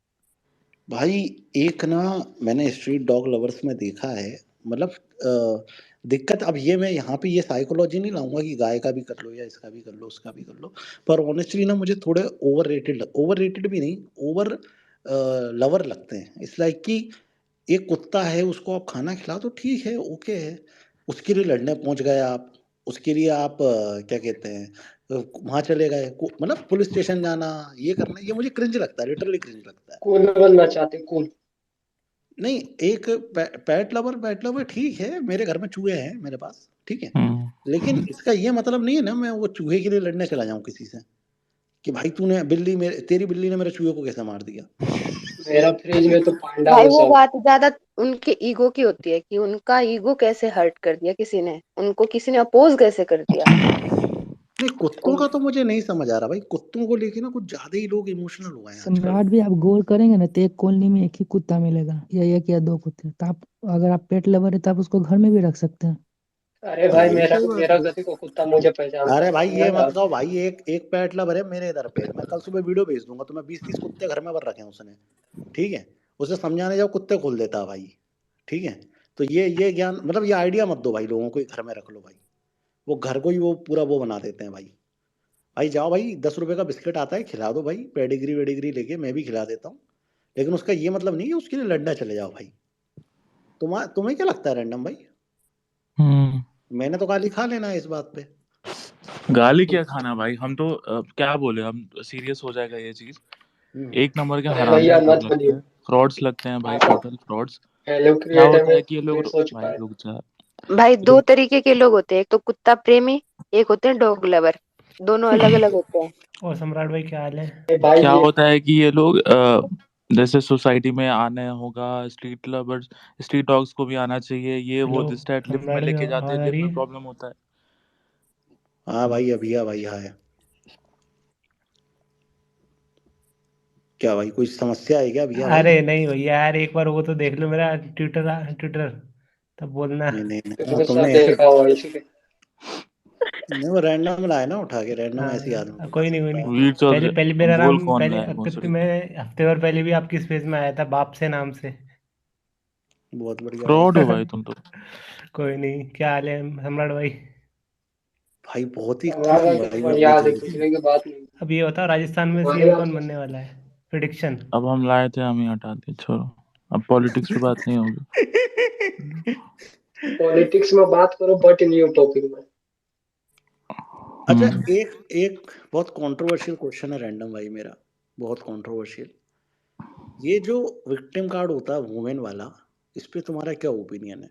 भाई एक ना, मैंने स्ट्रीट डॉग लवर्स में देखा है, मतलब दिक्कत अब ये, मैं यहाँ पे ये साइकोलॉजी नहीं लाऊंगा कि गाय का भी कर लो या इसका भी कर लो उसका भी कर लो, पर ऑनेस्टली ना मुझे थोड़े ओवर रेटेड भी नहीं, ओवर लवर लगते हैं। इट्स लाइक कि एक कुत्ता है, उसको आप खाना खिलाओ तो ठीक है, ओके है, उसके लिए लड़ने पहुंच गए आप, उसके लिए आप क्या कहते हैं, वहां चले गए, मतलब पुलिस स्टेशन जाना, ये करना, ये मुझे क्रिंज लगता है, लिटरली क्रिंज लगता है। कूल बनना चाहते, कूल। नहीं, एक पेट लवर ठीक है, मेरे घर में चूहे हैं मेरे पास, ठीक है, लेकिन इसका ये मतलब नहीं है ना मैं वो चूहे के लिए लड़ने चला जाऊं किसी से, कि भाई तूने तेरी बिल्ली ने मेरे चूहे को कैसे मार दिया। मेरा फ्रिज में तो पांडा भाई, घुसा वो हुआ बात ज्यादा उनके ईगो की होती है कि उनका ईगो कैसे हर्ट कर दिया किसी ने, उनको किसी ने अपोज कैसे कर दिया। नहीं, है। कुत्तों का तो मुझे नहीं समझ आ रहा भाई, कुत्तों को लेके ना कुछ ज्यादा ही लोग इमोशनल हो गए हैं आजकल। सम्राट भी आप गौर करेंगे ना तो एक कॉलोनी में एक ही कुत्ता मिलेगा, या एक या दो कुत्ते, तो आप अगर आप पेट लवर है तो आप उसको घर में भी रख सकते हैं। अरे हाँ, भाई, ये भी मेरा सही बात मेरा है। गति को कुत्ता मुझे पहचानता अरे है, भाई समझा ये मत यार। कहो भाई, एक एक पेट लवर है मेरे इधर पे, मैं कल सुबह वीडियो भेज दूंगा, तो मैं 20-30 कुत्ते घर में भर रखे हैं उसने, ठीक है, उसे समझाने जाओ कुत्ते खोल देता है भाई, ठीक है। तो ये ज्ञान, मतलब ये आइडिया मत दो भाई लोगों को, घर में रख लो भाई, वो घर को ही वो पूरा वो बना देते हैं भाई। भाई जाओ भाई, 10 रुपए का बिस्किट आता है, खिला दो भाई, पेडिग्री वेडिग्री लेके मैं भी खिला देता हूँ, लेकिन उसका ये मतलब नहीं है उसके लिए लड़ना चले जाओ भाई। तुम्हें क्या लगता है रैंडम भाई, हम्म मैंने तो गाली खा लेना है इस बात पे। गाली क्या खाना भाई, हम तो क्या बोले, हम सीरियस हो जाएगा ये चीज। हम्म, एक नंबर के अरे भैया हरामजाद लोग मत लगते बोलिए। हैं, फ्रॉड्स लगते हैं भाई, आपका टोटल फ्रॉड्स। हेलो क्या क्रिएटर होता में है कि ये लोग, मिस हो चुका भाई है। रुक जा, भाई, दो रुक तरीके के लोग होते हैं, एक तो कुत्ता प्रेमी, एक होते हैं डॉग लवर। दोनों अलग अलग होते हैं। और सम्राट भाई क्या हाल है? भाई क्या ये होता है कि ये लोग जैसे सोसाइटी में आने होगा, स्ट्रीट लवर्स, स्ट्रीट डॉग्स को भी आना चाहिए, ये वो, हेलो जिस टाइप लिफ्ट में सम्राट भाई, लेके जाते हैं, आवाज आ लिफ्ट रही में है? प्रॉब्लम होता है। हाँ भाई, अभिया भाई, हाँ है, क्या भाई कोई समस्या है क्या भैया भाई। अरे नहीं भैया यार, एक बार वो तो देख लो मेरा ट्विटर ट्विटर, तब बोलना। नहीं नहीं नहीं, हाँ, तो सब तुमने ऐसे, देखा हुआ इसीलिए। नहीं वो रैंडम लाए ना उठा के, रैंडम ऐसे ही आदमी हाँ उठा कोई नहीं कोई सकता है। नहीं। वीर पहले चौधरी, पहले मेरा बोल नाम, कौन पहले लाया कितने भोसड़ी। मैं हफ्ते भर पहले भी आपकी स्पेस में आया था बाप से नाम से। बहुत बढ़िया भाई। फ्रॉड हो भाई तुम तो। कोई नहीं, क्या हाल है सम्राट भाई? भाई बहुत ही सम्राट खुश हूँ भाई को भाई तो मैं अपनी याद है, जिंदगी में। पूछने की बात नहीं। अब ये बताओ राजस्थान में हमारे सीएम यहाँ कौन तो बनने वाला है? प्रिडिक्शन। अब हम लाए थे, हम ही हटा दिए, छोड़ो, अब पॉलिटिक्स पे बात नहीं होगी। पॉलिटिक्स में बात करो, बट न्यू टॉपिक में। अच्छा, हम्म एक एक बहुत कंट्रोवर्शियल क्वेश्चन है रैंडम भाई मेरा, बहुत कंट्रोवर्शियल, ये जो विक्टिम कार्ड होता है वुमेन वाला, इस पे तुम्हारा क्या ओपिनियन है।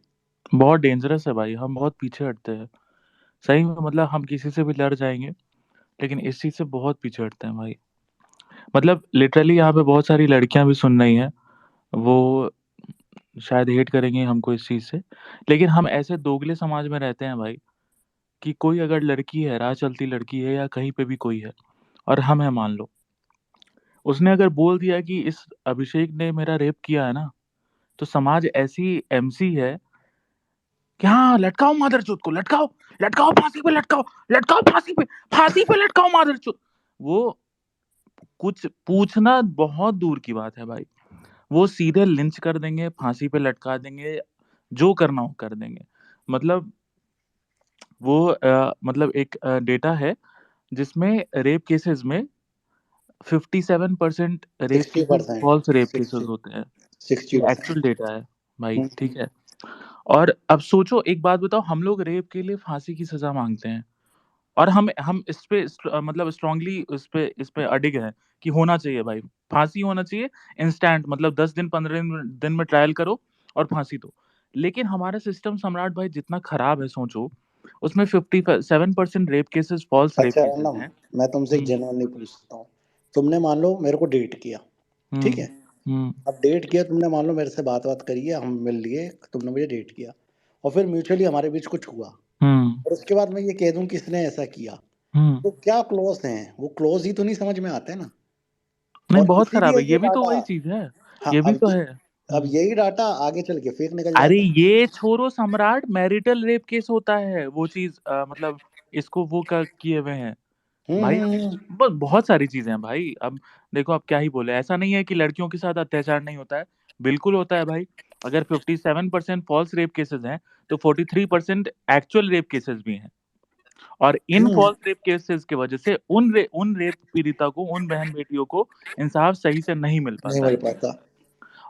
बहुत डेंजरस है भाई, हम बहुत पीछे हटते हैं सही में, मतलब हम किसी से भी लड़ जाएंगे, लेकिन इस चीज से बहुत पीछे हटते हैं भाई। मतलब लिटरली यहाँ पे बहुत सारी लड़कियां भी सुन रही हैं, वो शायद हेट करेंगे हमको इस चीज से, लेकिन हम ऐसे दोगले समाज में रहते हैं भाई, कि कोई अगर लड़की है, राह चलती लड़की है या कहीं पे भी कोई है, और हम है मान लो, उसने अगर बोल दिया कि इस अभिषेक ने मेरा रेप किया है ना, तो समाज ऐसी एमसी है कि हाँ लटकाओ मादरचोद को, लटकाओ, लटकाओ फांसी पे, लटकाओ, लटकाओ फांसी पे, फांसी पे लटकाओ मादरचोद। वो कुछ पूछना बहुत दूर की बात है भाई, वो सीधे लिंच कर देंगे, फांसी पे लटका देंगे, जो करना हो कर देंगे। मतलब वो मतलब एक डेटा है जिसमें रेप केसेस में 57% rape sixty cases percent false rape cases sixty होते हैं। सिक्सटी ये एक्चुअल परसेंट डेटा है भाई, ठीक है। और अब सोचो, एक बात बताओ, हम लोग रेप के लिए फांसी की सजा मांगते हैं, और हम इस पे मतलब स्ट्रांगली इस पे अडिग है कि होना चाहिए भाई, फांसी होना चाहिए इंस्टेंट, मतलब 10 दिन 15 दिन में ट्रायल करो और फांसी दो। लेकिन हमारा सिस्टम सम्राट भाई जितना खराब है, सोचो उसमें 57% रेप केसेस फॉल्स रेप अच्छा केसेस रैंडम, हैं। मैं तुमसे एक जेन्युइनली पूछता हूँ, तुमने मान लो मेरे को डेट किया, ठीक है, अब डेट किया तुमने, मान लो मेरे से बात करी है, हम मिल लिए, तुमने मुझे डेट किया, और फिर म्यूचुअली हमारे बीच कुछ हुआ, और उसके बाद मैं ये कह दूं कि इसने ऐसा किया, तो क्या क्लोज हैं वो? क्लोज ही तो नहीं समझ में आते ना। नहीं, और बहुत खराब इसीलिए है, ये ये भी तो डाटा, वही चीज है, हाँ ये भी अब तो है। अब यही डाटा आगे चल के फेक निकल अरे जाता है। ये छोरो सम्राट, मैरिटल रेप केस होता है वो चीज, मतलब इसको वो किए हुए हैं भाई। हम्म। बहुत सारी चीजें हैं भाई। अब देखो, अब क्या ही बोले, ऐसा नहीं है कि लड़कियों के साथ अत्याचार नहीं होता है, बिल्कुल होता है भाई। अगर 57% फॉल्स रेप केसेस हैं तो 43% एक्चुअल रेप केसेस भी हैं, और इन हम्म, फॉल्स रेप केसेस की वजह से उन रेप पीड़िता को, उन बहन बेटियों को इंसाफ सही से नहीं मिल नहीं पाता मिल है। पाता।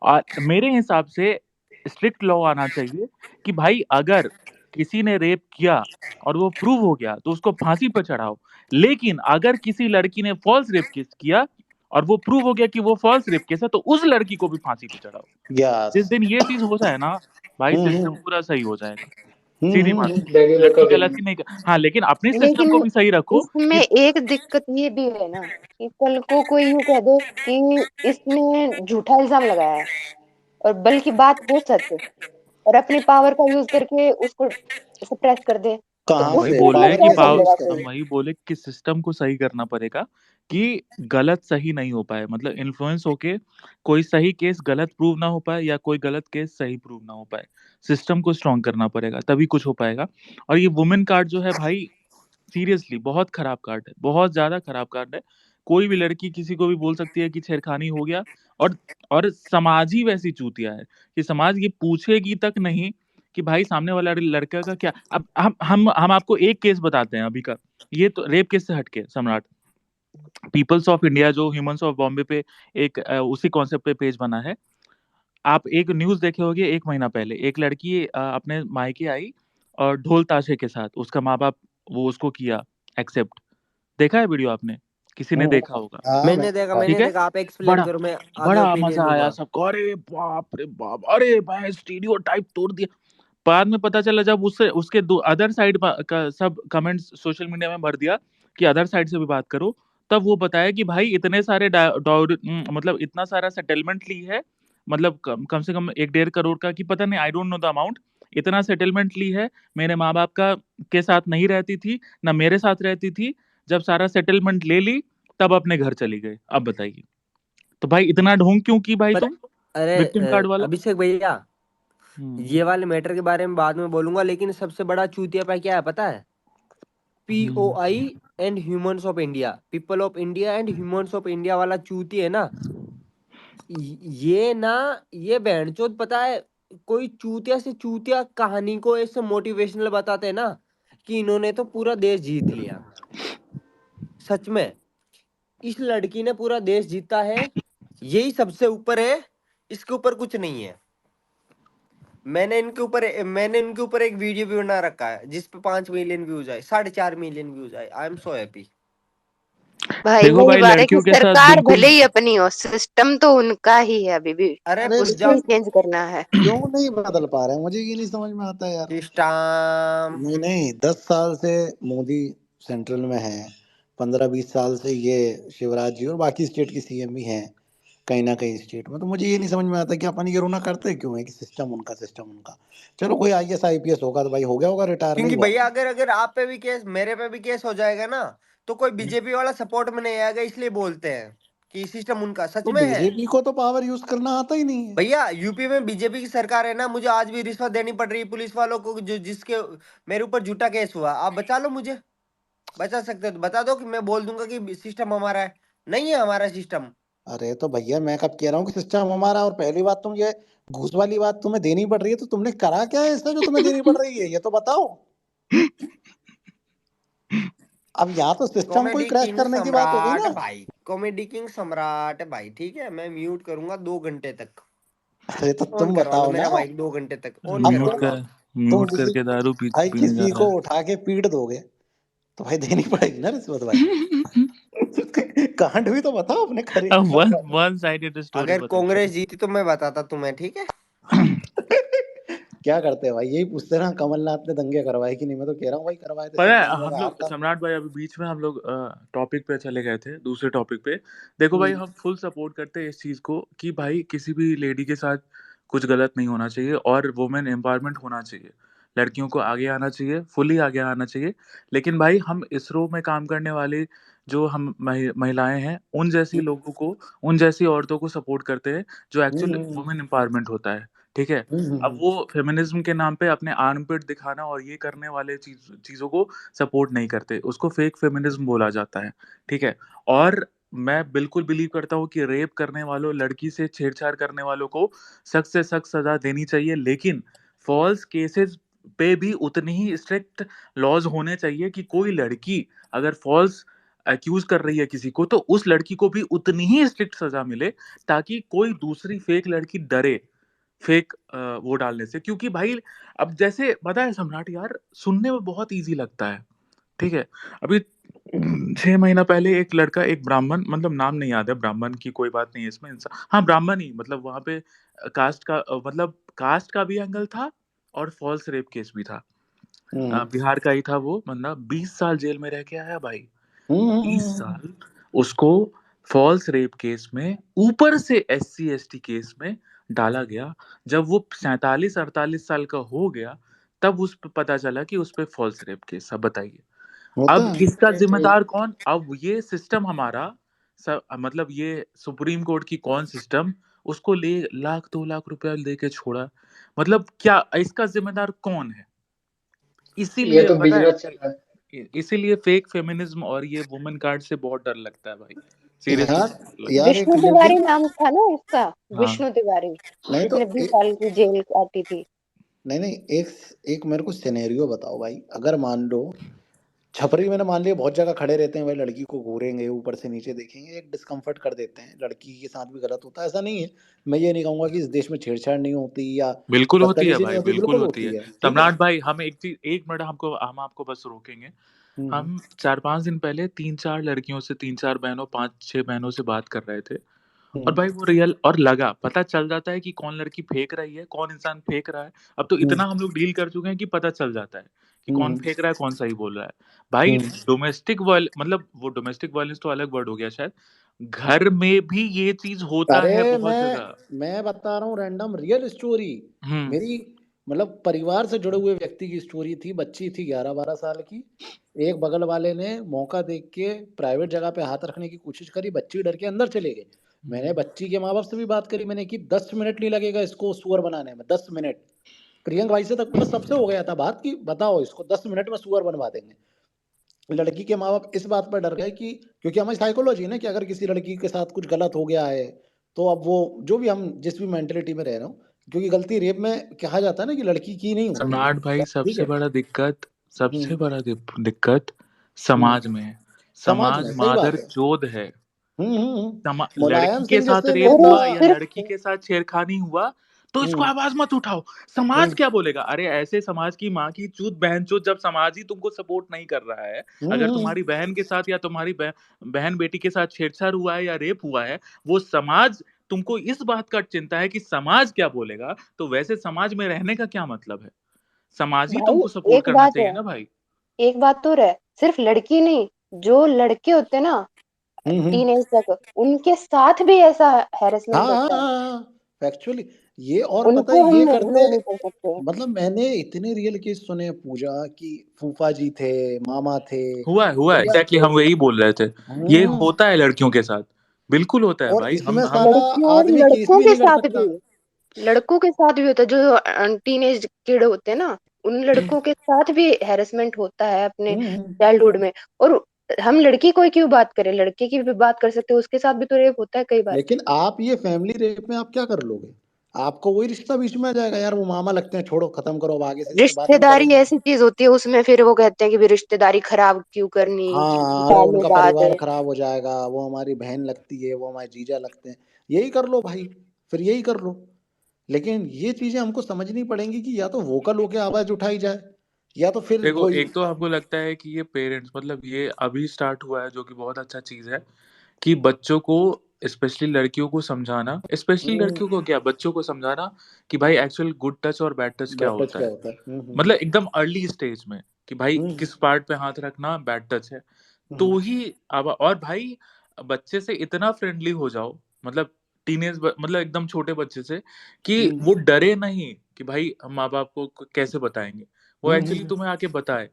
और मेरे हिसाब से स्ट्रिक्ट लॉ आना चाहिए कि भाई अगर किसी ने रेप किया और वो प्रूव हो गया तो उसको फांसी पर चढ़ाओ, लेकिन अगर किसी लड़की ने फॉल्स रेप केस किया और वो प्रूव हो गया कि वो फॉल्स रेप केस है, तो उस लड़की को भी फांसी पे चढ़ाओ। यस। जिस दिन ये चीज हो जाए ना भाई, सिस्टम हम्म पूरा सही हो जाएगा। सीधी बात है, देगी लड़की रिकवरी। गलती नहीं कर, हाँ, लेकिन अपने सिस्टम को लेकिन भी सही रखो इसमें कि एक दिक्कत ये भी है ना कि कल को कोई यूं कह दे कि इसने झूठा इल्जाम लगाया है, और बल्कि बात हो सच, और अपनी पावर का यूज करके उसको सप्रेस कर दे, तो हम कहाँ वही उस से पे बोल रहे हैं पावर कि कैसे कैसे यूज बोलेगा करें? हम कोई? वही बोले कि सिस्टम को सही करना पड़ेगा कि गलत सही नहीं हो पाए, मतलब इन्फ्लुएंस होके कोई सही केस गलत प्रूव ना हो पाए या कोई गलत केस सही प्रूव ना हो पाए। सिस्टम को स्ट्रांग करना पड़ेगा, तभी कुछ हो पाएगा। और ये वुमेन कार्ड जो है भाई, सीरियसली बहुत खराब कार्ड है, बहुत ज्यादा खराब कार्ड है। कोई भी लड़की किसी को भी बोल सकती है कि छेड़खानी हो गया, और समाज ही वैसी चूतिया है कि समाज ये पूछेगी तक नहीं कि भाई सामने वाला लड़का का क्या। अब हम आपको एक केस बताते हैं अभी का, ये तो रेप केस से हटके सम्राट। पीपल्स ऑफ इंडिया जो ह्यूमंस ऑफ बॉम्बे पे एक उसी कॉन्सेप्ट पे पेज बना है। आप एक न्यूज देखे होंगे, 1 महीना पहले एक लड़की अपने मायके आई और ढोल ताशे के साथ, उसका माँ बाप वो उसको किया एक्सेप्ट। देखा है वीडियो आपने? किसी ने हम्म, देखा होगा? हाँ मैंने देखा, ठीक मैंने है, देखा, आप एक्सप्लेन बड़ा करो, मैं आगे बड़ा ओपिनियन मजा आया दूंगा। सबको, अरे बाप रे बाप, अरे भाई स्टीरियोटाइप तोड़ दिया। बाद में पता चला जब उससे उसके दो अदर साइड का सब कमेंट्स सोशल मीडिया में भर दिया कि अदर साइड से भी बात करो, तब वो बताया कि भाई इतने सारे मतलब इतना सारा सेटलमेंट ली है, मतलब कम से कम 1-1.5 करोड़ का, कि पता नहीं, I don't know the amount. इतना सेटलमेंट ली है, मेरे माँ बाप का के साथ नहीं रहती थी, ना मेरे साथ रहती थी। जब सारा सेटलमेंट ले ली तब अपने घर चली गई। अब बताइए, तो भाई इतना ढोंग क्यों की भाई पर तुम, अरे विक्टिम कार्ड वाला। अभिषेक भैया, हम्म ये वाले मैटर के बारे में बाद में बोलूंगा, लेकिन सबसे बड़ा चूतिया क्या है पता है? हम्म POI and humans of India, people of India and humans of India वाला चूती है ना, ये ना, ये बहनचोद पता है, कोई चूतिया से चूतिया कहानी को ऐसे मोटिवेशनल बताते हैं ना कि इन्होंने तो पूरा देश जीत लिया। सच में इस लड़की ने पूरा देश जीता है, यही सबसे ऊपर है, इसके ऊपर कुछ नहीं है। मैंने इनके ऊपर एक वीडियो भी बना रखा है जिसपे 5 मिलियन व्यूज आए, 4.5 मिलियन व्यूज आए। I am so happy. भाई देखो वही भाई, बात है कि लड़कियों के साथ सरकार बिल्कुल। भले ही अपनी हो, सिस्टम तो उनका ही है अभी भी, अरे अरे उसको ही जब चेंज करना है। क्यों नहीं बदल पा रहे हैं, मुझे ये नहीं समझ में आता यार। सिस्टम, नहीं नहीं, 10 साल से मोदी सेंट्रल में है, 15-20 साल से ये शिवराज जी और बाकी स्टेट की सीएम भी हैं कहीं ना कहीं स्टेट में, तो मुझे ये नहीं समझ में आता कि अपन ये रोना करते क्यों है कि सिस्टम उनका। चलो कोई IAS IPS होगा तो भाई हो गया होगा, रिटायर नहीं क्योंकि हुआ भैया होगा। अगर अगर आप पे भी केस, मेरे पे भी केस हो जाएगा ना, तो कोई बीजेपी वाला सपोर्ट में नहीं आएगा, इसलिए बोलते हैं कि सिस्टम उनका। सच तो में है बीजेपी को तो पावर यूज करना आता ही नहीं है। भैया, यूपी में बीजेपी की सरकार है ना, मुझे आज भी रिश्वत देनी पड़ रही है पुलिस वालों को, जो जिसके मेरे ऊपर झूठा केस हुआ। आप बचा लो मुझे, बचा सकते हो तो बता दो, कि मैं बोल दूंगा कि सिस्टम हमारा है। नहीं है हमारा सिस्टम। अरे तो भैया मैं कब कह रहा हूँ कि सिस्टम हमारा, और पहली बात तुम ये घूस वाली बात तुम्हें देनी पड़ रही है, तो तुमने करा क्या है ऐसा जो तुम्हें देनी पड़ रही है, ये तो बताओ। अब यहाँ तो सिस्टम को ही कॉमेडी क्रैश किंग करने की बात हो गई सम्राट ना। भाई, कॉमेडी किंग सम्राट भाई, ठीक है, मैं म्यूट करूंगा 2 घंटे तक। अरे तो ऑन तुम करवा लो बताओ ना। मेरा माइक, 2 घंटे तक ऑन अब म्यूट करवा लो कर आप। तुम म्यूट किसी करके दारू भाई पीने जा किसी रहा को है। उठा के पीट दोगे, तो भाई देनी पड़ेगी ना रिश्वत भाई। कांड भी तो बताओ अपने खरी अब वन साइडेड स्टोरी अगर बताओ। कांग्रेस जीती तो मैं बताता तुम्हें, ठीक है। क्या करते हैं भाई, यही पूछते ना कमलनाथ ने दंगे करवाए कि नहीं। मैं तो कह रहा हूँ भाई करवाए थे, पता है सिंधिया हम का हाथ लोग था। सम्राट भाई अभी बीच में हम लोग टॉपिक पे चले गए थे, दूसरे टॉपिक पे। देखो भाई हम फुल सपोर्ट करते हैं इस चीज को कि भाई किसी भी लेडी के साथ कुछ गलत नहीं होना चाहिए और वुमेन एम्पावरमेंट होना चाहिए, लड़कियों को आगे आना चाहिए, फुली आगे आना चाहिए। लेकिन भाई हम इसरो में काम करने वाले जो हम महिलाएं हैं उन जैसी लोगों को, उन जैसी औरतों को सपोर्ट करते हैं जो एक्चुअल वुमेन एम्पावरमेंट होता है, ठीक है। अब वो फेमिनिज्म के नाम पे अपने आर्मपिट दिखाना और ये करने वाले चीजों को सपोर्ट नहीं करते, उसको फेक फेमिनिज्म बोला जाता है, ठीक है। और मैं बिल्कुल बिलीव करता हूँ कि रेप करने वालों, लड़की से छेड़छाड़ करने वालों को सख्त से सख्त सजा देनी चाहिए, लेकिन फॉल्स केसेस पे भी उतनी ही स्ट्रिक्ट लॉज होने चाहिए कि कोई लड़की अगर फॉल्स अक्यूज कर रही है किसी को तो उस लड़की को भी उतनी ही स्ट्रिक्ट सजा मिले, ताकि कोई दूसरी फेक लड़की डरे फेक वो डालने से। क्योंकि भाई अब जैसे पता है सम्राट यार, सुनने में बहुत इजी लगता है, ठीक है। अभी 6 महीना पहले एक लड़का, एक ब्राह्मण, मतलब नाम नहीं याद है, ब्राह्मण की कोई बात नहीं है इसमें, इंसान हाँ ब्राह्मण ही, मतलब वहां पे कास्ट का मतलब कास्ट का भी एंगल था और फॉल्स रेप केस भी था। बिहार का ही था वो बंदा, 20 साल जेल में रह के आया भाई, 20 साल। उसको फॉल्स रेप केस में ऊपर से SC ST केस में डाला गया। जब वो 47-48 साल का हो गया तब उस पे पता चला कि उस पे फॉल्स रेप केस। अब बताइए, होता अब है। इसका जिम्मेदार कौन? अब ये सिस्टम हमारा मतलब ये सुप्रीम कोर्ट की कौन सिस्टम उसको ले 1 लाख 2 लाख रुपया दे के छोड़ा, मतलब क्या इसका जिम्मेदार कौन है? ये इसीलिए तो पता है, बिजनेस चल रहा है। इसीलिए फेक फेमिनिज्म और ये वुमेन कार्ड से बहुत डर लगता है भाई, सीरियसली यार लगता है। यार एक विष्णु तिवारी लेकिन नाम था ना उसका, हाँ विष्णु तिवारी, नहीं तो जिसने 20 साल की जेल काटी थी। नहीं नहीं, एक एक मेरे को सिनेरियो बताओ भाई। अगर मान लो छपरी में ना, मान लिया बहुत जगह खड़े रहते हैं भाई, लड़की को घूरेंगे, ऊपर से नीचे देखेंगे, एक डिस्कम्फर्ट कर देते हैं, लड़की के साथ भी गलत होता है, ऐसा नहीं है। मैं ये नहीं कहूंगा कि इस देश में छेड़छाड़ नहीं होती या बिल्कुल होती है बदतमीजी नहीं भाई, होती, बिल्कुल बिल्कुल होती होती है। है, ठीक है। सम्राट भाई हम एक चीज, 1 मिनट हम आपको बस रोकेंगे। हम्म हम 4-5 दिन पहले 3-4 लड़कियों से, 3-4 बहनों, 5-6 बहनों से बात कर रहे थे, और हम्म भाई वो रियल और लगा, पता चल जाता है कि कौन लड़की फेंक रही है, कौन इंसान फेंक रहा है। अब तो हम्म इतना हम लोग डील कर चुके हैं कि पता चल जाता है कि कौन हम्म फेंक रहा है, कौन सही बोल रहा है। भाई हम्म। डोमेस्टिक वायल मतलब वो डोमेस्टिक वायलेंस तो अलग वर्ड हो गया शायद, घर में भी ये चीज होता है अरे बहुत जगह। मैं बता रहा हूँ रैंडम रियल स्टोरी। हम्म मेरी मतलब परिवार से जुड़े हुए व्यक्ति की स्टोरी थी। बच्ची थी 11-12 साल की। एक बगल वाले ने मौका देख के प्राइवेट जगह पे हाथ रखने की कोशिश करी, बच्ची डर के अंदर चले गए। मैंने बच्ची के माँ बाप से भी बात करी, मैंने कि 10 मिनट नहीं लगेगा इसको सुअर बनाने में, 10 मिनट। प्रियंक भाई से तक मतलब सबसे हो गया था बात कि बताओ इसको 10 मिनट में सुअर बनवा देंगे। लड़की के माँ बाप इस बात पर डर गए कि क्योंकि हमारी साइकोलॉजी है ना कि अगर किसी लड़की के साथ कुछ गलत हो गया है तो अब वो जो भी हम जिस भी मेंटेलिटी में रह रहे हो, क्योंकि गलती रेप में कहा जाता है ना कि लड़की की नहीं होती है, सम्राट भाई ठीक सबसे है। बड़ा दिक्कत, सबसे हम्म बड़ा दिक्कत समाज में है। समाज समाज में सही बात मादर है। चोद है। लड़की मुलायम के सिंह साथ जैसे रेप और नेता। हुआ या सिर्फ लड़की के साथ छेड़खानी हुआ तो इसको हम्म आवाज मत उठाओ, समाज हम्म क्या बोलेगा? अरे ऐसे समाज की माँ की चूत बहन चूत, जब समाज ही तुमको सपोर्ट नहीं कर रहा है, अगर हम्म। तुम्हारी बहन के साथ या तुम्हारी बहन बेटी के साथ छेड़छाड़ हुआ है या रेप हुआ है, वो समाज तुमको इस बात का चिंता है कि समाज क्या बोलेगा, तो वैसे समाज में रहने का क्या मतलब है? समाज ही भाई तुमको सपोर्ट एक करना बात है, चाहिए ना भाई। एक बात तो है, सिर्फ लड़की नहीं, जो लड़के होते हैं ना हम्म। टीनेज तक, उनके साथ भी ऐसा हाँ हैरेसमेंट हाँ होता है। हाँ फैक्चुअली। ये और पता है उनको ये हम करते, इग्नोर नहीं कर सकते। मतलब मैंने इतने रियल केस सुने पूजा कि फूफा जी थे, मामा थे, हुआ है भैया एग्जैक्टली, थे। हम वही बोल रहे थे। ये हम्म। होता है लड़कियों के साथ, बिल्कुल होता है और भाई। इसमें हम साला लड़कियों और आदमी केस लड़कों भी के नहीं कर साथ सकता। भी, लड़कों के साथ भी होता है, जो टीनेज किड होते हैं ना, उन लड़कों के साथ भी हैरेसमेंट होता है अपने हम्म। चाइल्डहुड में। और हम लड़की को क्यों बात करें, लड़के की भी बात कर सकते हैं, उसके साथ भी तो रेप होता है कई बार। लेकिन आप ये फैमिली रेप में आप क्या कर लोगे? आपको वही रिश्ता बीच में आ जाएगा, यार वो मामा लगते हैं, छोड़ो खत्म करो, अब आगे से इससे बात ही नहीं रिश्तेदारी करेंगे। ऐसी चीज होती है, उसमें फिर वो कहते हैं कि भी रिश्तेदारी खराब क्यों करनी, हाँ अरे सालों उनका बाद परिवार है। खराब हो जाएगा, वो हमारी बहन लगती है, वो हमारे जीजा लगते हैं। यही कर लो भाई, फिर यही कर लो। लेकिन ये चीजें हमको समझनी पड़ेंगी कि या तो वोकल होके आवाज उठाई जाए, या तो फिर देखो, कोई एक तो आपको लगता है कि ये पेरेंट्स, मतलब ये अभी स्टार्ट हुआ है, जो कि बहुत अच्छा चीज है कि बच्चों को, स्पेशली लड़कियों को समझाना, स्पेशली लड़कियों को क्या, बच्चों को समझाना कि भाई एक्चुअल गुड टच और बैड टच क्या बैड टच होता क्या है। होता है। मतलब एकदम अर्ली स्टेज में कि भाई किस पार्ट पे हाथ रखना बैड टच है, तो ही अब। और भाई बच्चे से इतना फ्रेंडली हो जाओ, मतलब टीनेज, मतलब एकदम छोटे बच्चे से, कि वो डरे नहीं कि भाई हम माँ बाप को कैसे बताएंगे, वो एक्चुअली तुम्हें आके बताए।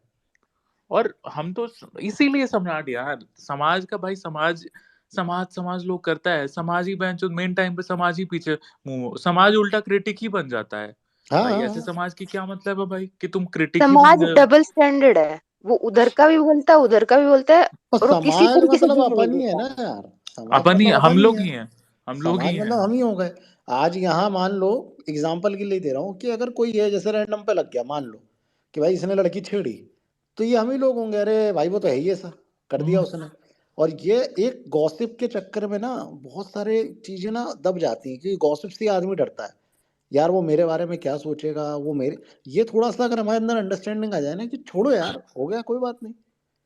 और हम तो इसीलिए सम्राट यार, समाज का भाई, समाज समाज समाज लोग करता है, समाज ही बेंच मेन टाइम पे समाज ही पीछे मुंह, समाज उल्टा क्रिटिक ही बन जाता है। भाई ऐसे हाँ, समाज की क्या मतलब है भाई कि तुम क्रिटिक ही बन समाज गए हो। डबल स्टैंडर्ड है, वो उधर का भी बोलता है, उधर का भी बोलता है, और और वो किसी समाज तरीके से मतलब झुकने नहीं अपन ही है देता। ना यार, समाज अपन ही, मतलब हम अपन ही लोग है। ही हैं, हम लोग समाज ही हैं। मतलब हम ही हो गए। आज यहाँ मान लो, एग्जाम्पल के लिए दे रहा हूँ कि अगर कोई है जैसे रैंडम पे लग गया, मान लो कि भाई इसने लड़की छेड़ी, तो ये हम ही लोग होंगे, अरे भाई वो तो है ही ऐसा, कर दिया उसने। और ये एक गॉसिप के चक्कर में ना बहुत सारे चीजें ना दब जाती हैं, क्योंकि गॉसिप से आदमी डरता है, यार वो मेरे बारे में क्या सोचेगा, वो मेरे, ये थोड़ा सा अगर हमारे अंदर अंडरस्टैंडिंग आ जाए ना कि छोड़ो यार, हो गया कोई बात नहीं।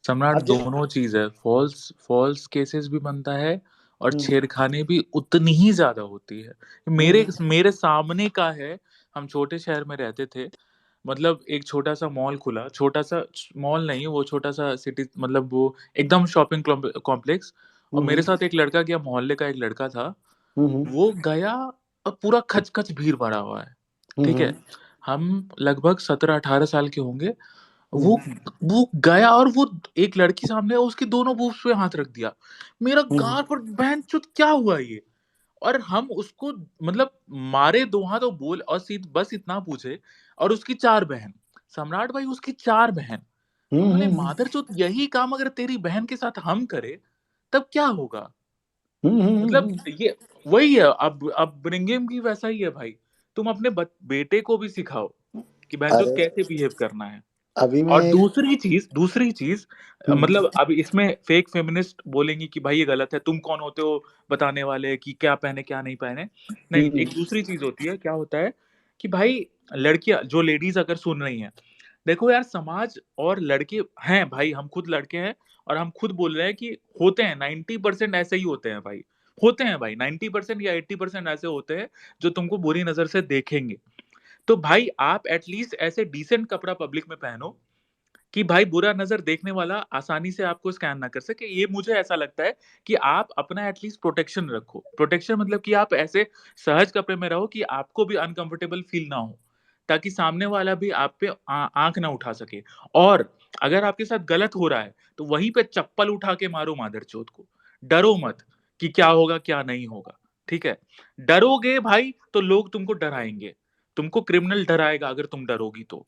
सम्राट अब दोनों चीज है, फॉल्स फॉल्स केसेस भी बनता है और हम्म, छेड़खानी भी उतनी ही ज्यादा होती है। मेरे हम्म, मेरे सामने का है, हम छोटे शहर में रहते थे, मतलब एक छोटा सा मॉल खुला, छोटा सा मॉल नहीं, वो छोटा सा सिटी, मतलब वो एकदम शॉपिंग कॉम्प्लेक्स। और मेरे हम्म, साथ एक लड़का गया, मोहल्ले का एक लड़का था, हम्म, वो गया और पूरा खच खच भीड़ भरा हुआ है, ठीक है। हम्म, हम लगभग 17-18 साल के होंगे। वो हम्म, वो गया और वो एक लड़की सामने है, उसके दोनों बूब्स पे हाथ रख दिया। मेरा हम्म, गाल पर बहनचोद क्या हुआ ये। और हम उसको, मतलब मारे दो हाथ तो बोल, और सीध बस इतना पूछे, और उसकी 4 बहन, सम्राट भाई उसकी 4 बहन। हम बोले हम्म, मादरचोद, यही काम अगर तेरी बहन के साथ हम करे तब क्या होगा। हम्म, मतलब ये वही है, अब अपब्रिंगिंग भी वैसा ही है भाई। तुम अपने बेटे को भी सिखाओ कि बहनचोद अरे कैसे बिहेव करना है। अभी मैं और दूसरी चीज, हम्म, मतलब अब इसमें फेक फेमिनिस्ट बोलेंगी कि भाई ये गलत है, तुम कौन होते हो बताने वाले कि क्या पहने क्या नहीं पहने। नहीं, हम्म, एक दूसरी चीज होती है, क्या होता है कि भाई लड़कियां, जो लेडीज अगर सुन रही हैं, देखो यार, समाज और लड़के हैं भाई, हम खुद लड़के हैं, और हम खुद बोल रहे हैं कि होते हैं 90% ऐसे ही होते हैं भाई। होते हैं भाई 90% या 80% ऐसे होते हैं जो तुमको बुरी नजर से देखेंगे। तो भाई आप एटलीस्ट ऐसे डिसेंट कपड़ा पब्लिक में पहनो कि भाई बुरा नजर देखने वाला आसानी से आपको स्कैन ना कर सके। ये मुझे ऐसा लगता है कि आप अपना एटलीस्ट प्रोटेक्शन रखो। प्रोटेक्शन मतलब कि आप ऐसे सहज कपड़े में रहो कि आपको भी अनकंफर्टेबल फील ना हो, ताकि सामने वाला भी आप पे आंख ना उठा सके। और अगर आपके साथ गलत हो रहा है तो वहीं पे चप्पल उठा के मारो मादरचोद को। डरो मत कि क्या होगा क्या नहीं होगा, ठीक है। डरोगे भाई तो लोग तुमको डराएंगे, तुमको क्रिमिनल डराएगा अगर तुम डरोगी तो।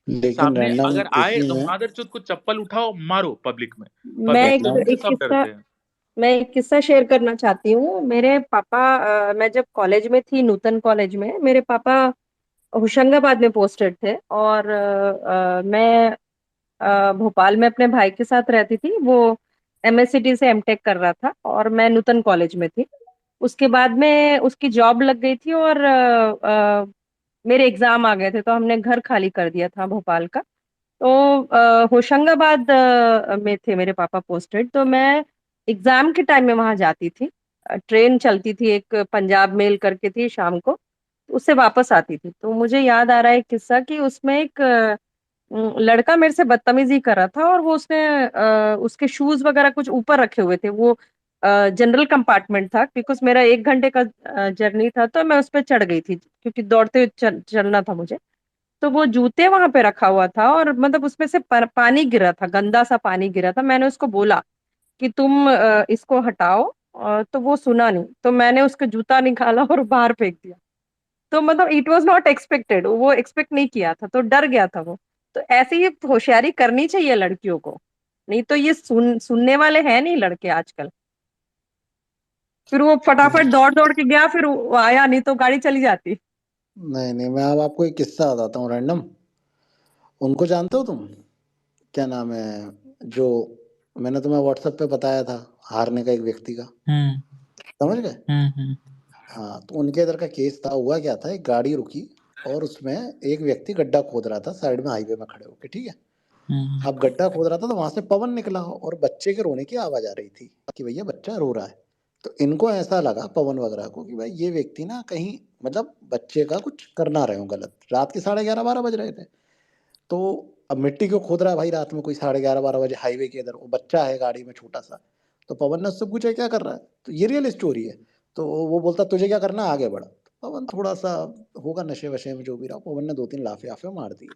लेकिन सामने रैंडम अगर आए इसी तो में मादरचोद को चप्पल उठाओ मारो पब्लिक में। मैं पब्लिक एक में रैंडम तुमसे एक सब किस्सा डरते हैं। मैं एक किस्सा शेयर करना चाहती हूँ। मेरे पापा, मैं जब कॉलेज में थी, नूतन कॉलेज में, मेरे पापा होशंगाबाद में पोस्टेड थे, और मैं भोपाल में अपने भाई के साथ रहती थी। वो एमएससीटी से एमटेक कर रहा था और मैं नूतन कॉलेज में थी। उसके बाद में उसकी जॉब लग गई थी, और मेरे एग्जाम आ गए थे, तो हमने घर खाली कर दिया था भोपाल का। तो होशंगाबाद में थे मेरे पापा पोस्टेड, तो मैं एग्जाम के टाइम में वहां जाती थी। ट्रेन चलती थी, एक पंजाब मेल करके थी शाम को, उससे वापस आती थी। तो मुझे याद आ रहा है एक किस्सा कि उसमें एक लड़का मेरे से बदतमीजी कर रहा था, और वो उसने उसके शूज वगैरह कुछ ऊपर रखे हुए थे। वो जनरल कंपार्टमेंट था, बिकॉज मेरा 1 घंटे का जर्नी था, तो मैं उस पर चढ़ गई थी क्योंकि दौड़ते हुए चलना था मुझे। तो वो जूते वहां पे रखा हुआ था, और मतलब उसमें से पानी गिरा था, गंदा सा पानी गिरा था। मैंने उसको बोला कि तुम इसको हटाओ, तो वो सुना नहीं, तो मैंने उसका जूता निकाला और बाहर फेंक दिया। तो मतलब इट वाज नॉट एक्सपेक्टेड, वो एक्सपेक्ट नहीं किया था, तो डर गया था वो। तो ऐसी ही होशियारी करनी चाहिए लड़कियों को, नहीं तो ये सुनने वाले हैं नहीं लड़के आजकल। फिर वो फटाफट दौड़ दौड़ के गया, फिर वो आया नहीं तो गाड़ी चली जाती। नहीं नहीं, मैं अब आपको एक किस्सा बताता हूँ रैंडम। उनको जानते हो तुम, क्या नाम है, जो मैंने तुम्हें व्हाट्सएप पे बताया था, हारने का एक व्यक्ति का, हम्म समझ गए? हम्म हम्म हाँ, तो उनके इधर का केस था, हुआ क्या था, एक गाड़ी रुकी, और उसमें एक व्यक्ति गड्ढा खोद रहा था साइड में हाईवे में खड़े होके, ठीक है। अब गड्ढा खोद रहा था तो वहां से पवन निकला और बच्चे के रोने की आवाज आ रही थी कि भैया बच्चा रो रहा है। तो इनको ऐसा लगा पवन वगैरह को कि भाई ये व्यक्ति ना कहीं मतलब बच्चे का कुछ करना रहे हो गलत। रात के 11:30-12 बज रहे थे। तो अब मिट्टी क्यों खोद रहा है भाई रात में कोई 11:30-12 बजे हाईवे के इधर, वो बच्चा है गाड़ी में छोटा सा। तो पवन ने उससे पूछा क्या कर रहा है, तो ये रियल स्टोरी है। तो वो बोलता तुझे क्या करना, आगे बढ़। तो पवन थोड़ा सा होगा नशे वशे में जो भी रहा, पवन ने 2-3 लाफे आफे मार दिए,